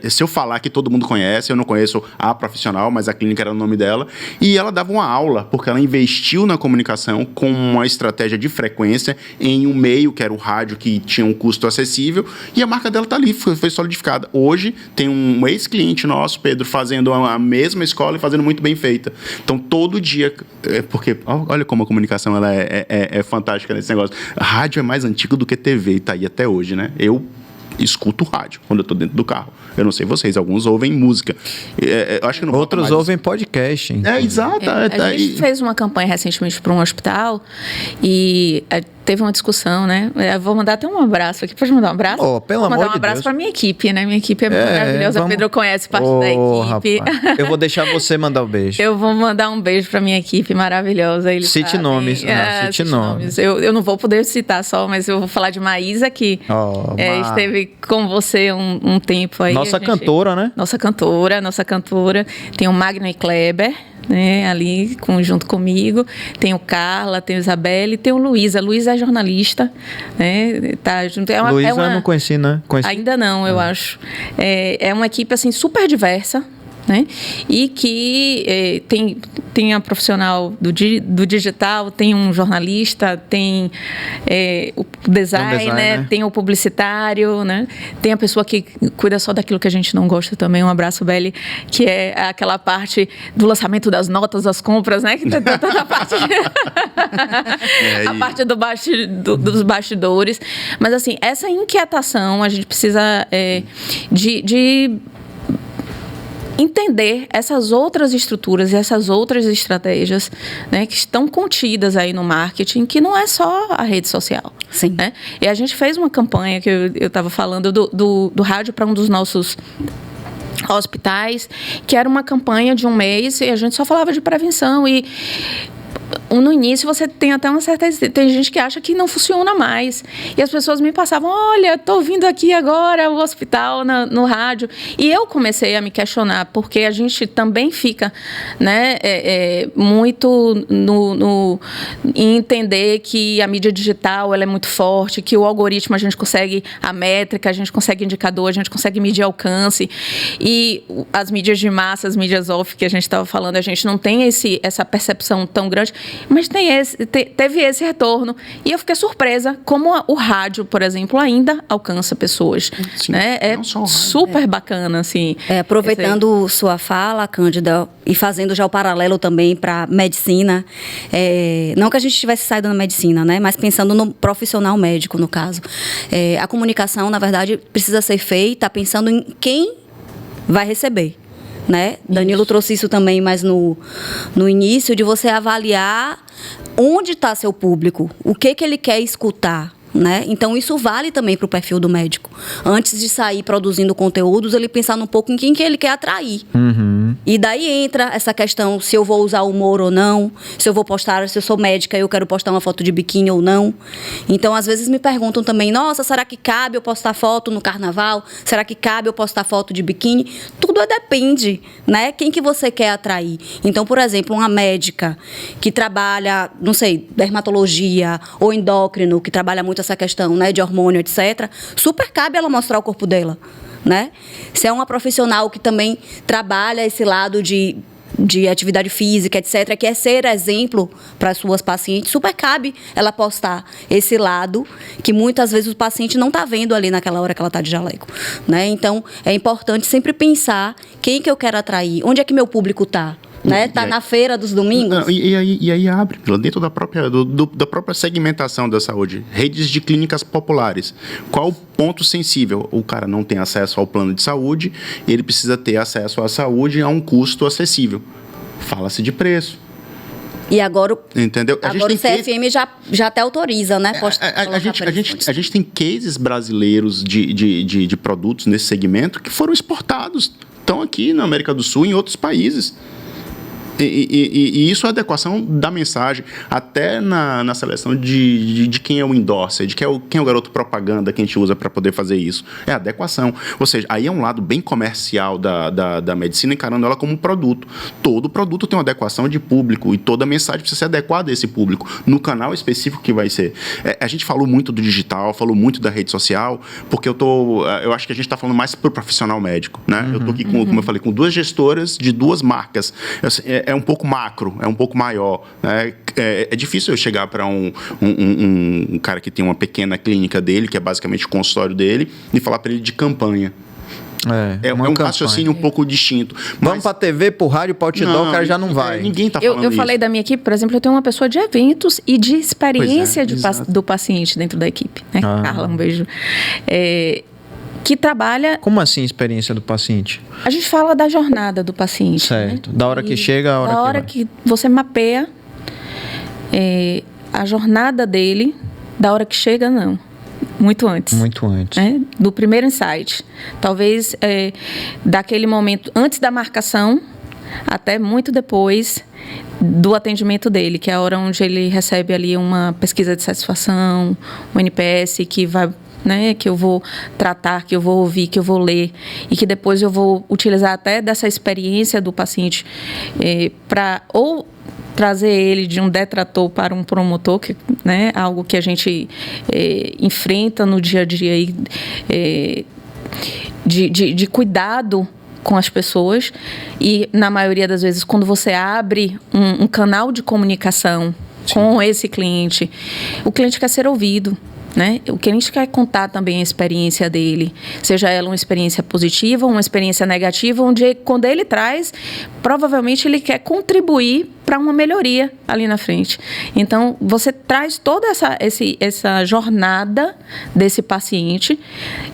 se eu falar que todo mundo conhece, eu não conheço a profissional, mas a clínica era o nome dela, e ela dava uma aula, porque ela investiu na comunicação com uma estratégia de frequência em um meio, que era o rádio, que tinha um custo acessível, e a marca dela está ali, foi solidificada. Hoje tem um ex-cliente nosso, Pedro, fazendo a mesma escola e fazendo muito bem feita. Então, todo dia, porque olha como a comunicação ela é fantástica nesse negócio. Rádio é mais antigo do que TV, e tá aí até hoje, né? Eu escuto rádio quando eu tô dentro do carro. Eu não sei vocês, alguns ouvem música. Acho que não outros ouvem podcast. Exato. A gente fez uma campanha recentemente para um hospital e teve uma discussão, né? Eu vou mandar até um abraço aqui. Pode mandar um abraço? Pelo amor de Deus. Vou mandar um abraço para minha equipe, né? Minha equipe é maravilhosa. Pedro conhece parte da equipe. Rapaz. Eu vou deixar você mandar o beijo. Eu vou mandar um beijo para minha equipe maravilhosa. Eles cite sabem. nomes. Cite nomes. Eu não vou poder citar só, mas eu vou falar de Maísa, que esteve com você um tempo aí. Nossa cantora, né? Nossa cantora. Tem o Magno Kleber, né, ali junto comigo. Tem o Carla, tem o Isabelle, tem o Luísa. Luísa é jornalista, né? Tá junto. Luísa eu não conheci, né? Ainda não, eu acho. É uma equipe assim super diversa, né? E que tem a profissional do digital, tem um jornalista, tem o designer, tem o publicitário, né? Tem a pessoa que cuida só daquilo que a gente não gosta também, um abraço, Beli, que é aquela parte do lançamento das notas, das compras, né? Que tem toda a parte a parte dos bastidores. Mas assim, essa inquietação a gente precisa de entender essas outras estruturas e essas outras estratégias, né, que estão contidas aí no marketing, que não é só a rede social. Sim. Né? E a gente fez uma campanha, que eu estava falando do rádio para um dos nossos hospitais, que era uma campanha de 1 mês e a gente só falava de prevenção. E no início você tem até uma certa... Tem gente que acha que não funciona mais. E as pessoas me passavam, olha, estou vindo aqui agora, o hospital no rádio. E eu comecei a me questionar, porque a gente também fica, né, muito em entender que a mídia digital ela é muito forte, que o algoritmo a gente consegue a métrica, a gente consegue indicador, a gente consegue medir alcance. E as mídias de massa, as mídias off que a gente estava falando, a gente não tem essa percepção tão grande. Mas teve esse retorno. E eu fiquei surpresa como o rádio, por exemplo, ainda alcança pessoas. Sim, né? É super bacana, assim. Aproveitando sua fala, Cândida, e fazendo já o paralelo também para medicina. Não que a gente tivesse saído da medicina, né? Mas pensando no profissional médico, no caso. A comunicação, na verdade, precisa ser feita pensando em quem vai receber. Né? Danilo trouxe isso também, mas no início, de você avaliar onde está seu público, o que ele quer escutar. Né? Então, isso vale também para o perfil do médico. Antes de sair produzindo conteúdos, ele pensar um pouco em quem que ele quer atrair. Uhum. E daí entra essa questão se eu vou usar humor ou não, se eu vou postar, se eu sou médica e eu quero postar uma foto de biquíni ou não. Então, às vezes me perguntam também, nossa, será que cabe eu postar foto no carnaval? Será que cabe eu postar foto de biquíni? Tudo depende, né? Quem que você quer atrair? Então, por exemplo, uma médica que trabalha, não sei, dermatologia ou endócrino, que trabalha muito essa questão, né, de hormônio, etc., super cabe ela mostrar o corpo dela, né? Se é uma profissional que também trabalha esse lado de atividade física, etc., que é ser exemplo para as suas pacientes, super cabe ela postar esse lado que muitas vezes o paciente não está vendo ali naquela hora que ela está de jaleco, né? Então, é importante sempre pensar quem que eu quero atrair, onde é que meu público está. Né? Tá na feira dos domingos. E aí abre, dentro da própria segmentação da saúde, redes de clínicas populares. Qual o ponto sensível? O cara não tem acesso ao plano de saúde, ele precisa ter acesso à saúde a um custo acessível. Fala-se de preço. E agora, entendeu? Agora o CFM já até autoriza, né? A gente tem cases brasileiros de produtos nesse segmento que foram exportados. Estão aqui na América do Sul e em outros países. E isso é a adequação da mensagem, até na seleção de quem é o endorser, de quem é o garoto propaganda que a gente usa para poder fazer isso. É a adequação. Ou seja, aí é um lado bem comercial da medicina, encarando ela como um produto. Todo produto tem uma adequação de público e toda mensagem precisa ser adequada a esse público, no canal específico que vai ser. A gente falou muito do digital, falou muito da rede social, porque eu acho que a gente está falando mais para o profissional médico, né? Eu estou aqui, como eu falei, com 2 gestoras de 2 marcas. É um pouco macro, é um pouco maior. Né? É difícil eu chegar para um cara que tem uma pequena clínica dele, que é basicamente o consultório dele, e falar para ele de campanha. É um raciocínio um pouco distinto. Vamos para a TV, para o rádio, para o outdoor, o cara já não vai. Ninguém está falando Eu falei da minha equipe, por exemplo, eu tenho uma pessoa de eventos e de experiência do paciente dentro da equipe. Né? Carla, um beijo. Que trabalha... Como assim experiência do paciente? A gente fala da jornada do paciente. Certo. Né? Da hora que chega à hora que vai. Da hora que você mapeia a jornada dele, da hora que chega, não. Muito antes. Muito antes. Né? Do primeiro insight. Talvez daquele momento, antes da marcação, até muito depois do atendimento dele, que é a hora onde ele recebe ali uma pesquisa de satisfação, um NPS que vai... Né, que eu vou tratar, que eu vou ouvir, que eu vou ler e que depois eu vou utilizar até dessa experiência do paciente para ou trazer ele de um detrator para um promotor, que, né, algo que a gente enfrenta no dia a dia aí, de cuidado com as pessoas. E na maioria das vezes, quando você abre um canal de comunicação com esse cliente, o cliente quer ser ouvido. Né? O cliente quer contar também a experiência dele, seja ela uma experiência positiva ou uma experiência negativa, onde quando ele traz, provavelmente ele quer contribuir para uma melhoria ali na frente. Então, você traz toda essa jornada desse paciente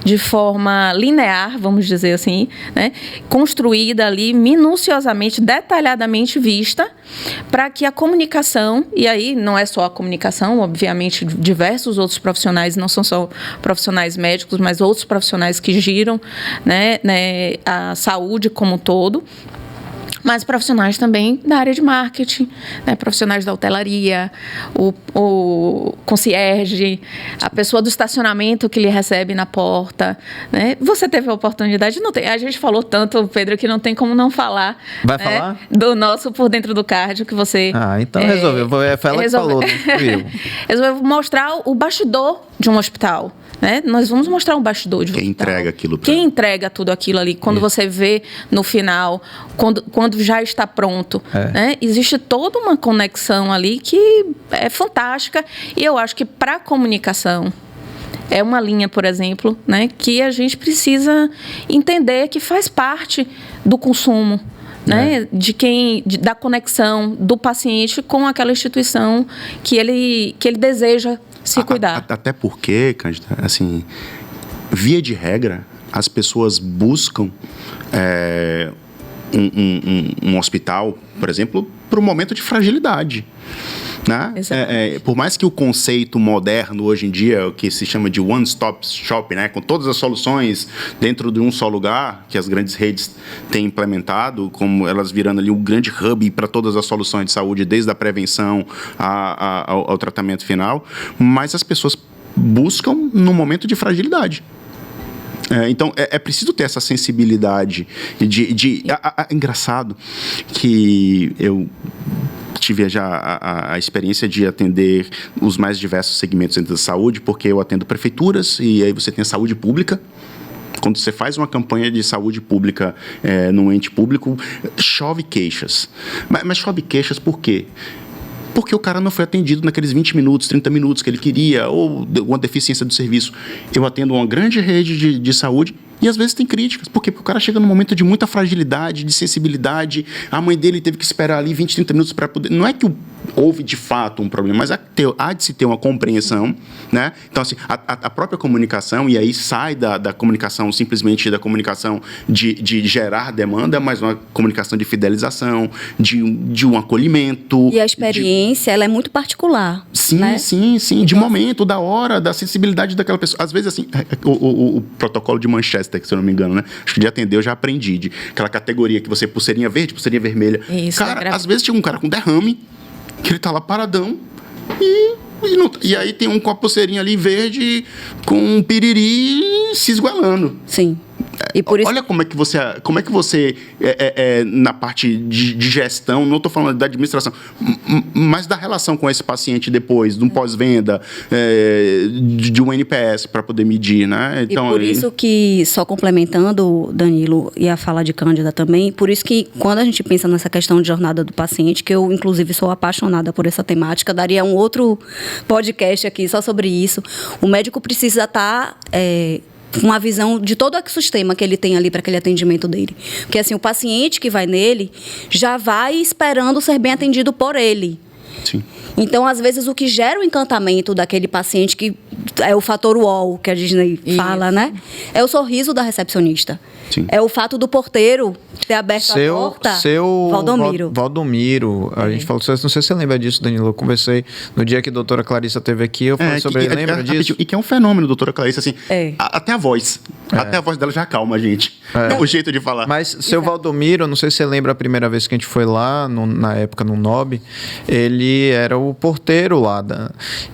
de forma linear, vamos dizer assim, né? Construída ali, minuciosamente, detalhadamente vista, para que a comunicação, e aí não é só a comunicação, obviamente, diversos outros profissionais, não são só profissionais médicos, mas outros profissionais que giram, né, a saúde como um todo, mas profissionais também da área de marketing, né? Profissionais da hotelaria, o concierge, a pessoa do estacionamento que lhe recebe na porta, né? Você teve a oportunidade, não tem, a gente falou tanto, Pedro, que não tem como não falar. Vai né? falar? Do nosso Por Dentro do Cardio, que você... então resolveu, foi ela que falou, não fui eu. Resolveu mostrar o bastidor de um hospital. Né? Nós vamos mostrar um bastidor de um Quem hospital. entrega aquilo pra Quem entrega tudo aquilo ali. Quando você vê no final, quando já está pronto. Né? Existe toda uma conexão ali que é fantástica. E eu acho que para a comunicação é uma linha, por exemplo, né, que a gente precisa entender que faz parte do consumo. Né? Da conexão do paciente com aquela instituição que ele deseja se cuidar. Até porque, Cândida, assim, via de regra, as pessoas buscam um hospital, por exemplo, para um momento de fragilidade. Né? Por mais que o conceito moderno hoje em dia, o que se chama de one-stop shop, né? Com todas as soluções dentro de um só lugar, que as grandes redes têm implementado, como elas virando ali um grande hub para todas as soluções de saúde, desde a prevenção ao tratamento final, mas as pessoas buscam num momento de fragilidade. Então, é preciso ter essa sensibilidade engraçado que eu tive já a experiência de atender os mais diversos segmentos dentro da saúde, porque eu atendo prefeituras e aí você tem a saúde pública. Quando você faz uma campanha de saúde pública num ente público, chove queixas. Mas chove queixas por quê? Porque o cara não foi atendido naqueles 20 minutos, 30 minutos que ele queria, ou uma deficiência do serviço. Eu atendo uma grande rede de saúde e às vezes tem críticas. Por quê? Porque o cara chega num momento de muita fragilidade, de sensibilidade. A mãe dele teve que esperar ali 20, 30 minutos para poder... Não é que houve de fato um problema, mas há de se ter uma compreensão, né? Então, assim, a própria comunicação, e aí sai da comunicação, simplesmente da comunicação de gerar demanda, mas uma comunicação de fidelização, de um acolhimento. E a experiência, ela é muito particular. Sim, né? sim. De momento, da hora, da sensibilidade daquela pessoa. Às vezes, assim, o protocolo de Manchester, que se eu não me engano, né? Acho que de atender eu já aprendi. Aquela categoria que você, pulseirinha verde, pulseirinha vermelha. Isso, cara, às vezes tinha um cara com derrame, que ele tá lá paradão e aí tem um com a pulseirinha ali verde com um piriri se esguelando. Sim. E por isso... Olha como é que você na parte de gestão, não estou falando da administração, mas da relação com esse paciente depois, de um pós-venda, de um NPS para poder medir, né? Então, e por isso que, só complementando, Danilo, e a fala de Cândida também, por isso que quando a gente pensa nessa questão de jornada do paciente, que eu, inclusive, sou apaixonada por essa temática, daria um outro podcast aqui só sobre isso, o médico precisa estar... uma visão de todo o ecossistema que ele tem ali para aquele atendimento dele. Porque, assim, o paciente que vai nele já vai esperando ser bem atendido por ele. Sim. Então, às vezes, o que gera o encantamento daquele paciente, que é o fator UOL, que a Disney fala, né? É o sorriso da recepcionista. Sim. É o fato do porteiro ter aberto a porta. Valdomiro. A gente falou, não sei se você lembra disso, Danilo. Eu conversei no dia que a doutora Clarissa esteve aqui, eu falei sobre ele, lembra disso? E que é um fenômeno, doutora Clarissa, assim, até a voz. Até a voz dela já acalma a gente. É o jeito de falar. Mas seu Valdomiro, não sei se você lembra a primeira vez que a gente foi lá, na época no NOB, ele era o porteiro lá.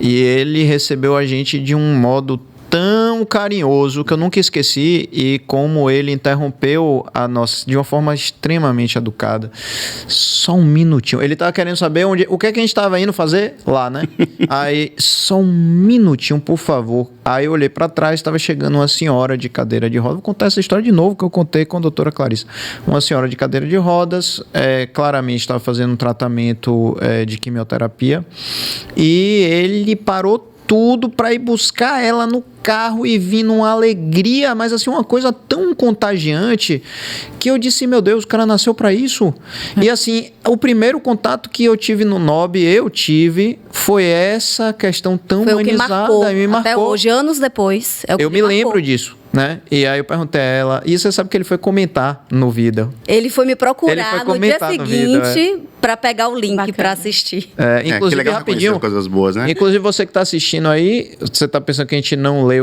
E ele recebeu a gente de um modo tão carinhoso que eu nunca esqueci, e como ele interrompeu a nossa de uma forma extremamente educada. Só um minutinho. Ele tava querendo saber o que é que a gente tava indo fazer lá, né? Aí, só um minutinho, por favor. Aí eu olhei para trás, estava chegando uma senhora de cadeira de rodas. Vou contar essa história de novo que eu contei com a doutora Clarissa. Uma senhora de cadeira de rodas, claramente estava fazendo um tratamento de quimioterapia, e ele parou tudo para ir buscar ela no carro e vindo uma alegria, mas assim, uma coisa tão contagiante que eu disse, meu Deus, o cara nasceu para isso. E assim, o primeiro contato que eu tive no NOB, foi essa questão tão Foi humanizada. o que me marcou. Até hoje, anos depois. Eu me lembro disso, né? E aí eu perguntei a ela, e você sabe que ele foi comentar no vídeo. Ele foi me procurar no dia seguinte para pegar o link para assistir. Inclusive, que legal rapidinho, coisas boas, né? Inclusive, você que está assistindo aí, você está pensando que a gente não lê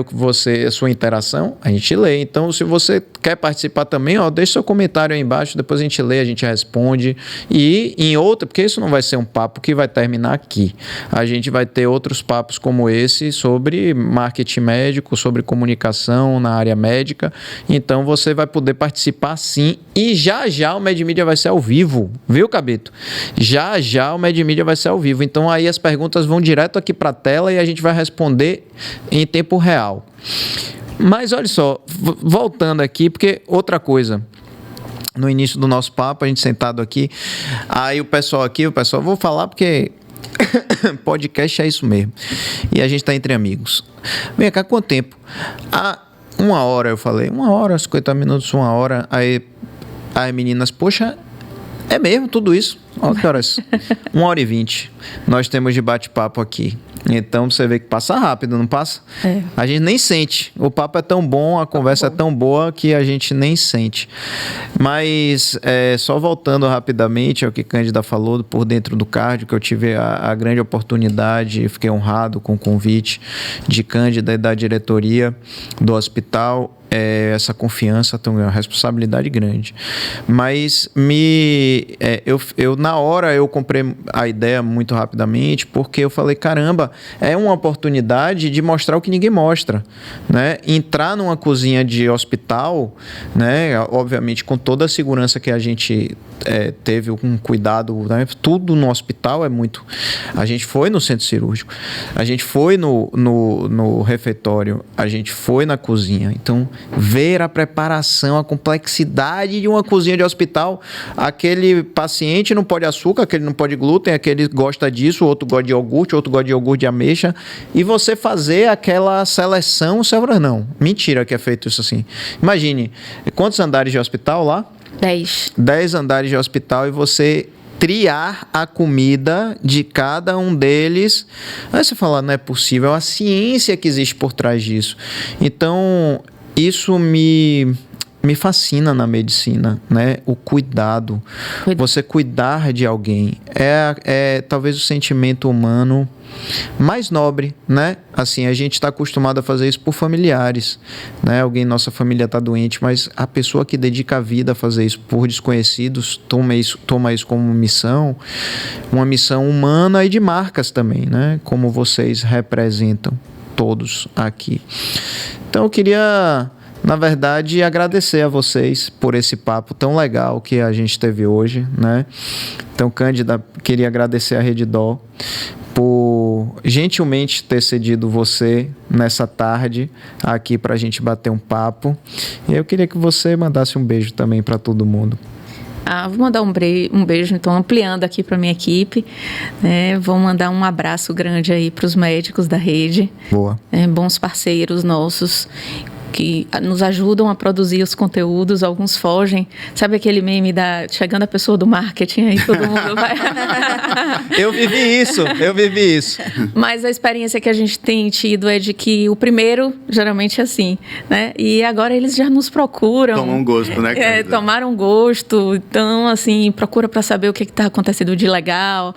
a sua interação? A gente lê. Então, se você quer participar também, deixa seu comentário aí embaixo, depois a gente lê, a gente responde. E em outra, porque isso não vai ser um papo que vai terminar aqui. A gente vai ter outros papos como esse sobre marketing médico, sobre comunicação na área médica. Então, você vai poder participar sim. E já o MedMídia vai ser ao vivo, viu, Cabito? Já o MedMídia vai ser ao vivo. Então, aí as perguntas vão direto aqui para a tela e a gente vai responder em tempo real. Mas olha só, voltando aqui, porque outra coisa, no início do nosso papo, a gente sentado aqui, aí o pessoal, vou falar porque podcast é isso mesmo, e a gente tá entre amigos. Vem cá, quanto tempo? 1 hora, eu falei, 1 hora, 50 minutos, 1 hora, aí meninas, poxa, é mesmo tudo isso? Olha que horas, 1h20, nós temos de bate-papo aqui. Então, você vê que passa rápido, não passa? A gente nem sente. O papo é tão bom, a conversa é tão boa que a gente nem sente. Mas, só voltando rapidamente ao que Cândida falou, por dentro do cardio, que eu tive a grande oportunidade, fiquei honrado com o convite de Cândida e da diretoria do hospital. Essa confiança, tem uma responsabilidade grande. Mas eu na hora eu comprei a ideia muito rapidamente, porque eu falei, caramba, é uma oportunidade de mostrar o que ninguém mostra, né? Entrar numa cozinha de hospital, né? Obviamente com toda a segurança que a gente teve um cuidado, né? Tudo no hospital é muito... A gente foi no centro cirúrgico, a gente foi no refeitório, a gente foi na cozinha. Então, ver a preparação, a complexidade de uma cozinha de hospital. Aquele paciente não pode açúcar, aquele não pode glúten, aquele gosta disso, o outro gosta de iogurte, outro gosta de iogurte de ameixa. E você fazer aquela seleção, não. Mentira que é feito isso assim. Imagine, quantos andares de hospital lá? 10. 10 andares de hospital e você triar a comida de cada um deles. Aí você fala, não é possível, é a ciência que existe por trás disso. Então, isso me fascina na medicina, né? O cuidado. Você cuidar de alguém é talvez o sentimento humano mais nobre, né? Assim, a gente está acostumado a fazer isso por familiares, né? Alguém, nossa família está doente, mas a pessoa que dedica a vida a fazer isso por desconhecidos toma isso como missão, uma missão humana e de marcas também, né? Como vocês representam todos aqui. Então, eu queria, na verdade, agradecer a vocês por esse papo tão legal que a gente teve hoje, né? Então, Cândida, queria agradecer a Redditor por gentilmente ter cedido você nessa tarde aqui para a gente bater um papo. E eu queria que você mandasse um beijo também para todo mundo. Vou mandar um beijo, então, ampliando aqui para minha equipe, né? Vou mandar um abraço grande aí para os médicos da rede. Boa. Bons parceiros nossos que nos ajudam a produzir os conteúdos, alguns fogem. Sabe aquele meme chegando a pessoa do marketing, aí todo mundo vai... Eu vivi isso. Mas a experiência que a gente tem tido é de que o primeiro, geralmente é assim, né? E agora eles já nos procuram. Tomam gosto, né? Tomaram gosto. Então, assim, procura para saber o que está acontecendo de legal,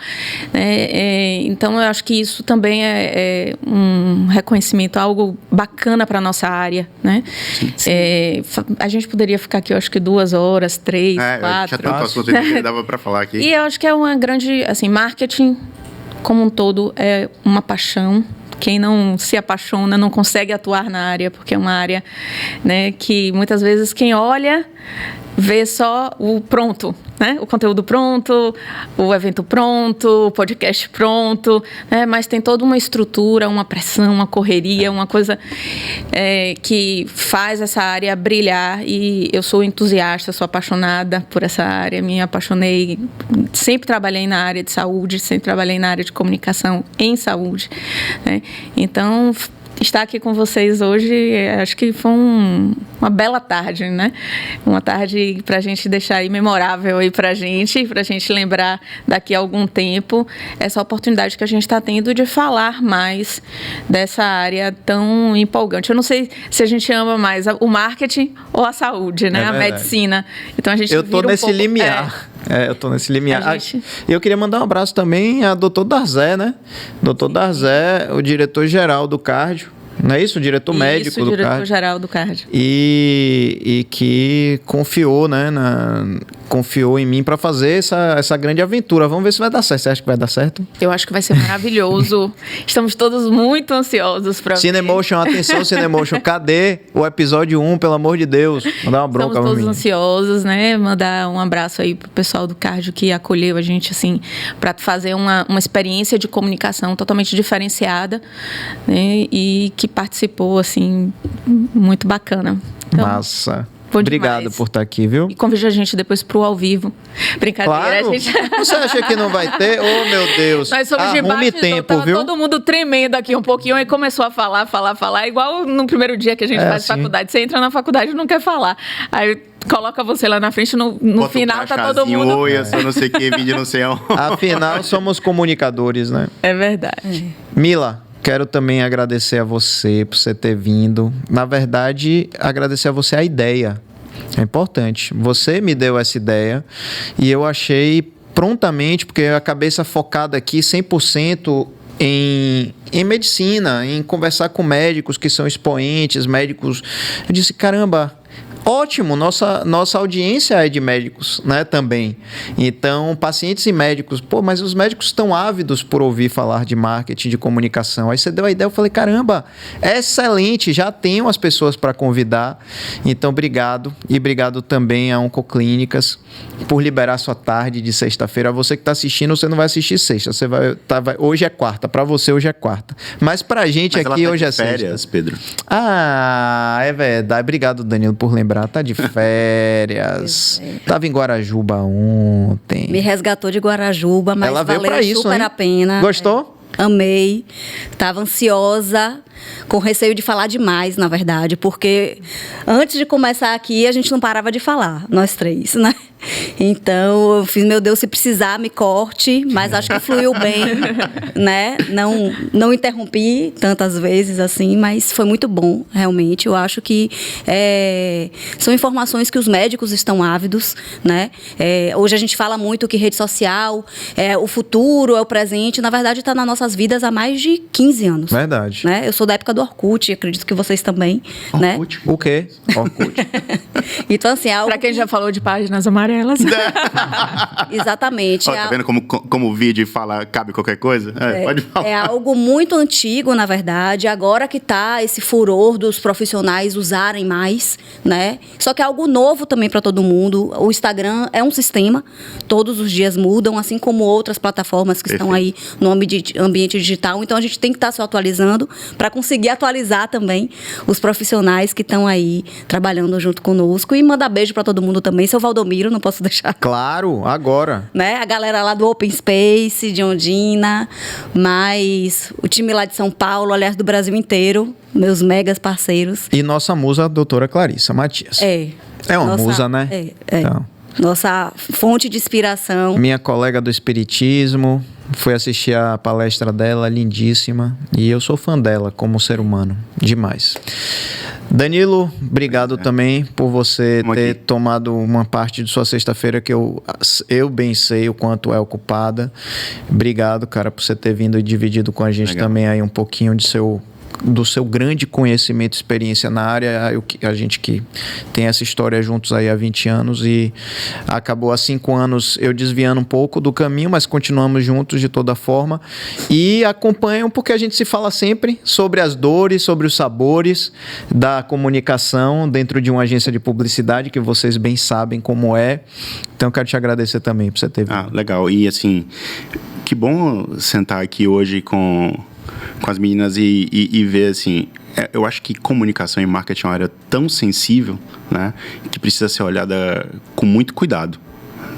né? Então, eu acho que isso também é um reconhecimento, algo bacana para a nossa área, né? Sim. A gente poderia ficar aqui, eu acho que 2 horas, 3, 4. Tinha tanto assunto que dava para falar aqui. E eu acho que é uma grande, assim, marketing como um todo é uma paixão. Quem não se apaixona não consegue atuar na área, porque é uma área, né, que muitas vezes quem olha vê só o pronto, né? O conteúdo pronto, o evento pronto, o podcast pronto, né? Mas tem toda uma estrutura, uma pressão, uma correria, uma coisa que faz essa área brilhar. E eu sou entusiasta, sou apaixonada por essa área, me apaixonei, sempre trabalhei na área de saúde, sempre trabalhei na área de comunicação em saúde, né? Então, estar aqui com vocês hoje, acho que foi uma bela tarde, né? Uma tarde para a gente deixar aí memorável aí para a gente lembrar daqui a algum tempo essa oportunidade que a gente está tendo de falar mais dessa área tão empolgante. Eu não sei se a gente ama mais o marketing ou a saúde, né? A medicina. Então a gente eu tô nesse limiar. Eu tô nesse limiar. Eu queria mandar um abraço também a doutor Darzé, né? Doutor Darzé, o diretor-geral do Cardio. Não é isso? O diretor médico do Cardio. Diretor-geral do Cardio. E que confiou, né? Confiou em mim para fazer essa grande aventura. Vamos ver se vai dar certo. Você acha que vai dar certo? Eu acho que vai ser maravilhoso. Estamos todos muito ansiosos para ver. Cinemotion, atenção, Cinemotion. Cadê o episódio 1, pelo amor de Deus? Mandar uma bronca. Estamos todos ansiosos, né? Mandar um abraço aí pro pessoal do Cardio que acolheu a gente, assim, para fazer uma experiência de comunicação totalmente diferenciada, né? E que participou, assim, muito bacana. Então, massa. Obrigado por estar aqui, viu? E convide a gente depois pro ao vivo. Brincadeira, claro. gente. Você acha que não vai ter? Oh, meu Deus. Nós somos de baixo, tempo, viu? Todo mundo tremendo aqui um pouquinho e começou a falar, igual no primeiro dia que a gente faz faculdade. Você entra na faculdade e não quer falar. Aí coloca você lá na frente, no final tá todo mundo... Oi, eu sou não sei o que, vídeo não sei aonde. Afinal, somos comunicadores, né? É verdade. Mila, quero também agradecer a você por você ter vindo. Na verdade, agradecer a você a ideia. É importante. Você me deu essa ideia e eu achei prontamente, porque a cabeça focada aqui 100% em medicina, em conversar com médicos que são expoentes, médicos. Eu disse, caramba... Ótimo, nossa audiência é de médicos, né, também. Então, pacientes e médicos, mas os médicos estão ávidos por ouvir falar de marketing, de comunicação. Aí você deu a ideia, eu falei, caramba, é excelente, já tenho as pessoas para convidar. Então, obrigado. E obrigado também a Oncoclínicas por liberar sua tarde de sexta-feira. Você que está assistindo, você não vai assistir sexta, você hoje é quarta, para você hoje é quarta. Mas pra gente aqui hoje é sexta. Férias, Pedro. Ah, é verdade. Obrigado, Danilo, por lembrar. Tá de férias. Tava em Guarajuba ontem. Me resgatou de Guarajuba, mas ela veio valeu pra isso, super hein? a pena. Gostou? Amei. Tava ansiosa, com receio de falar demais, na verdade, porque antes de começar aqui, a gente não parava de falar, nós três, né? Então, eu fiz, meu Deus, se precisar, me corte, mas acho que fluiu bem, né? Não interrompi tantas vezes assim, mas foi muito bom, realmente. Eu acho que são informações que os médicos estão ávidos, né? Hoje a gente fala muito que rede social é o futuro, é o presente, na verdade está nas nossas vidas há mais de 15 anos. Verdade. Né? Eu sou da época do Orkut, acredito que vocês também, Orkut? né? O quê? Orkut. Então, assim, é algo... Pra quem já falou de páginas amarelas. Exatamente. Tá vendo como o vídeo fala, cabe qualquer coisa? Pode falar. É algo muito antigo, na verdade. Agora que tá esse furor dos profissionais usarem mais, né? Só que é algo novo também para todo mundo. O Instagram é um sistema, todos os dias mudam, assim como outras plataformas que estão aí no ambiente digital. Então, a gente tem que estar se atualizando para conseguir atualizar também os profissionais que estão aí trabalhando junto conosco. E mandar beijo para todo mundo também. Seu Valdomiro, não posso deixar. Claro, agora. Né? A galera lá do Open Space, de Ondina, mas o time lá de São Paulo, aliás, do Brasil inteiro, meus megas parceiros. E nossa musa, a doutora Clarissa Matias. É uma musa, né? Então. Nossa fonte de inspiração. Minha colega do espiritismo, fui assistir a palestra dela, lindíssima. E eu sou fã dela como ser humano, demais. Danilo, obrigado também por você ter tomado uma parte de sua sexta-feira que eu bem sei o quanto é ocupada. Obrigado, cara, por você ter vindo e dividido com a gente também aí um pouquinho do seu grande conhecimento e experiência na área. A gente que tem essa história juntos aí há 20 anos e acabou há 5 anos eu desviando um pouco do caminho, mas continuamos juntos de toda forma e acompanham porque a gente se fala sempre sobre as dores, sobre os sabores da comunicação dentro de uma agência de publicidade que vocês bem sabem como é. Então eu quero te agradecer também por você ter vindo. Legal. E assim, que bom sentar aqui hoje com as meninas e ver, assim, eu acho que comunicação e marketing é uma área tão sensível, né, que precisa ser olhada com muito cuidado,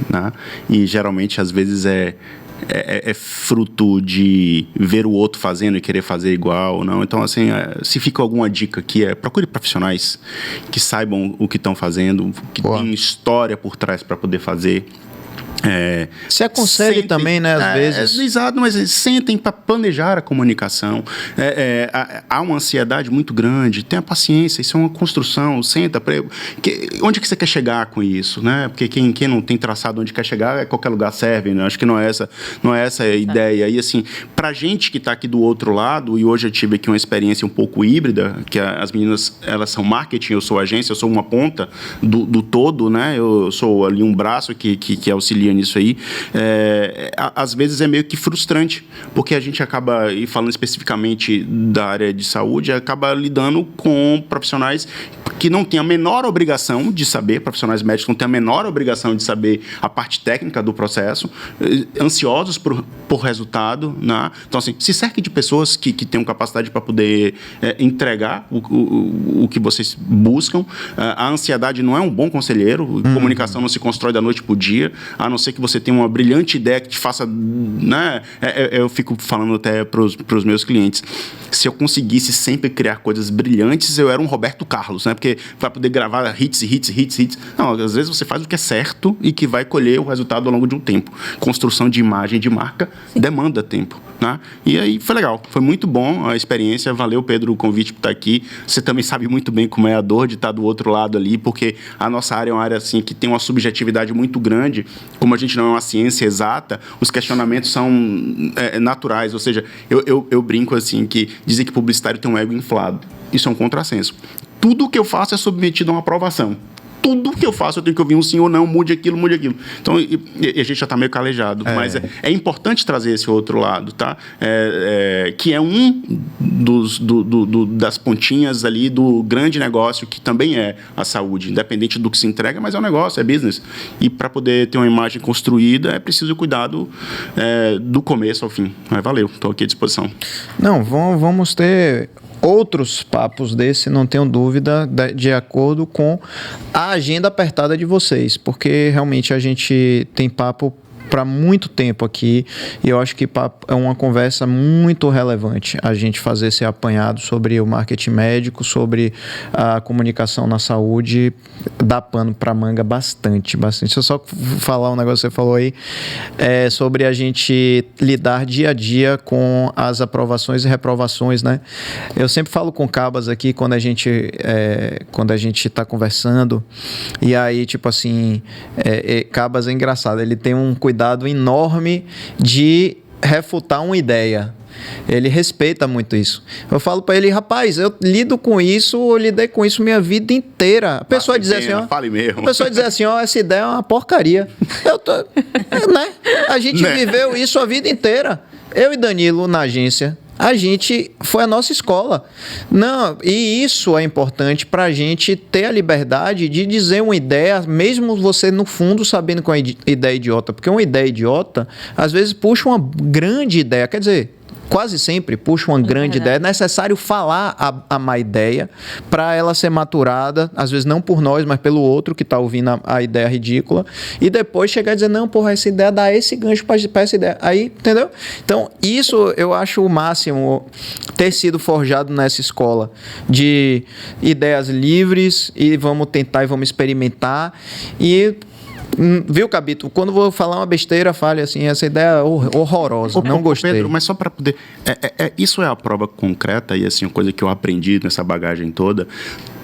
né, e geralmente, às vezes, é fruto de ver o outro fazendo e querer fazer igual, não. Então, assim, se fica alguma dica aqui, procure profissionais que saibam o que estão fazendo, que tem história por trás para poder fazer. Se aconselhe também, né, às vezes. Exato, mas sentem para planejar a comunicação. Há uma ansiedade muito grande, tenha paciência, isso é uma construção, senta. Onde que você quer chegar com isso, né? Porque quem não tem traçado onde quer chegar, qualquer lugar serve, né? Acho que não é essa a ideia. E assim, pra gente que está aqui do outro lado, e hoje eu tive aqui uma experiência um pouco híbrida, que as meninas, elas são marketing, eu sou agência, eu sou uma ponta do todo, né? Eu sou ali um braço que auxilia nisso aí, às vezes é meio que frustrante, porque a gente acaba, e falando especificamente da área de saúde, acaba lidando com profissionais que não têm a menor obrigação de saber, profissionais médicos não têm a menor obrigação de saber a parte técnica do processo, ansiosos por resultado, né? Então, assim, se cerque de pessoas que tenham capacidade para poder entregar o que vocês buscam. A ansiedade não é um bom conselheiro, comunicação não se constrói da noite para o dia, a não ser que você tenha uma brilhante ideia que te faça, né? Eu fico falando até para os meus clientes, se eu conseguisse sempre criar coisas brilhantes, eu era um Roberto Carlos, né? Porque vai poder gravar hits. Não, às vezes você faz o que é certo e que vai colher o resultado ao longo de um tempo. Construção de imagem de marca demanda tempo, né? E aí foi legal, foi muito bom a experiência, valeu, Pedro, o convite por estar aqui. Você também sabe muito bem como é a dor de estar do outro lado ali, porque a nossa área é uma área assim, que tem uma subjetividade muito grande, como a gente não é uma ciência exata, os questionamentos são naturais, ou seja, eu brinco assim, que dizem que publicitário tem um ego inflado, isso é um contrassenso. Tudo que eu faço é submetido a uma aprovação. Tudo que eu faço eu tenho que ouvir um sim ou não, mude aquilo. Então, e a gente já está meio calejado, mas é importante trazer esse outro lado, tá? Que é um das pontinhas ali do grande negócio, que também é a saúde, independente do que se entrega, mas é um negócio, é business. E para poder ter uma imagem construída, é preciso cuidado do começo ao fim. Mas valeu, estou aqui à disposição. Não, vamos ter outros papos desse, não tenho dúvida, de acordo com a agenda apertada de vocês, porque realmente a gente tem papo para muito tempo aqui e eu acho que é uma conversa muito relevante a gente fazer esse apanhado sobre o marketing médico, sobre a comunicação na saúde, dá pano para manga bastante. Deixa eu só falar um negócio que você falou aí, sobre a gente lidar dia a dia com as aprovações e reprovações, né? Eu sempre falo com cabas aqui quando a gente está conversando, e aí tipo assim, cabas é engraçado, ele tem um cuidado enorme de refutar uma ideia. Ele respeita muito isso. Eu falo para ele, rapaz, eu lidei com isso minha vida inteira. A pessoa dizer assim, ó, fale mesmo. A pessoa dizer assim, ó, essa ideia é uma porcaria. Né? A gente viveu isso a vida inteira. Eu e Danilo na agência, foi a nossa escola. Não, e isso é importante para a gente ter a liberdade de dizer uma ideia, mesmo você no fundo sabendo que é uma ideia idiota, porque uma ideia idiota às vezes puxa uma grande ideia, quer dizer, quase sempre puxa uma grande ideia. É necessário falar a má ideia para ela ser maturada, às vezes não por nós, mas pelo outro que está ouvindo a ideia ridícula, e depois chegar e dizer, não, porra, essa ideia dá esse gancho para essa ideia. Aí, entendeu? Então, isso eu acho o máximo, ter sido forjado nessa escola de ideias livres, e vamos tentar e vamos experimentar. E viu, Cabito? Quando vou falar uma besteira, fale assim, essa ideia é horrorosa, não gostei. Pedro, mas só para poder... isso é a prova concreta e assim, uma coisa que eu aprendi nessa bagagem toda.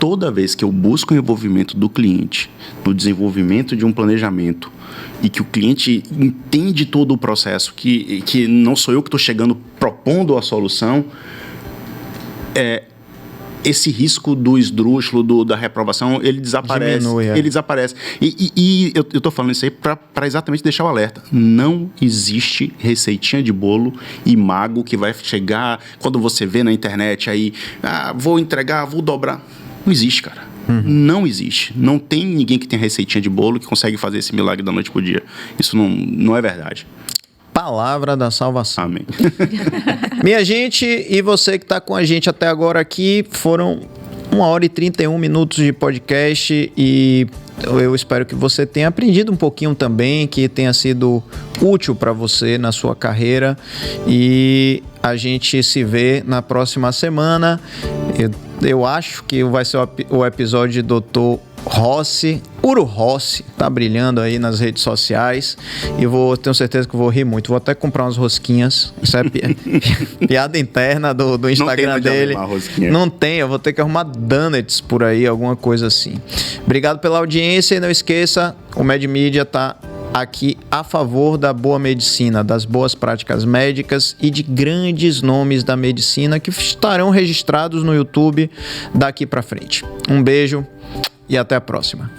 Toda vez que eu busco o envolvimento do cliente no desenvolvimento de um planejamento e que o cliente entende todo o processo, que não sou eu que estou chegando propondo a solução, esse risco do esdrúxulo, da reprovação, ele desaparece. Ele desaparece. E eu estou falando isso aí para exatamente deixar o alerta. Não existe receitinha de bolo e mago que vai chegar quando você vê na internet aí, vou entregar, vou dobrar. Não existe, cara. Não existe. Não tem ninguém que tenha receitinha de bolo que consegue fazer esse milagre da noite pro dia. Isso não é verdade. Palavra da salvação. Amém. Minha gente, e você que está com a gente até agora aqui, foram 1h31 de podcast e eu espero que você tenha aprendido um pouquinho também, que tenha sido útil para você na sua carreira. E a gente se vê na próxima semana. Eu acho que vai ser o episódio do Dr. Rossi, Uru Rossi, tá brilhando aí nas redes sociais, e tenho certeza que vou rir muito. Vou até comprar umas rosquinhas. Isso é piada interna do Instagram dele. Não tem, eu vou ter que arrumar donuts por aí, alguma coisa assim. Obrigado pela audiência e não esqueça, o MedMídia tá aqui a favor da boa medicina, das boas práticas médicas e de grandes nomes da medicina que estarão registrados no YouTube daqui para frente. Um beijo e até a próxima.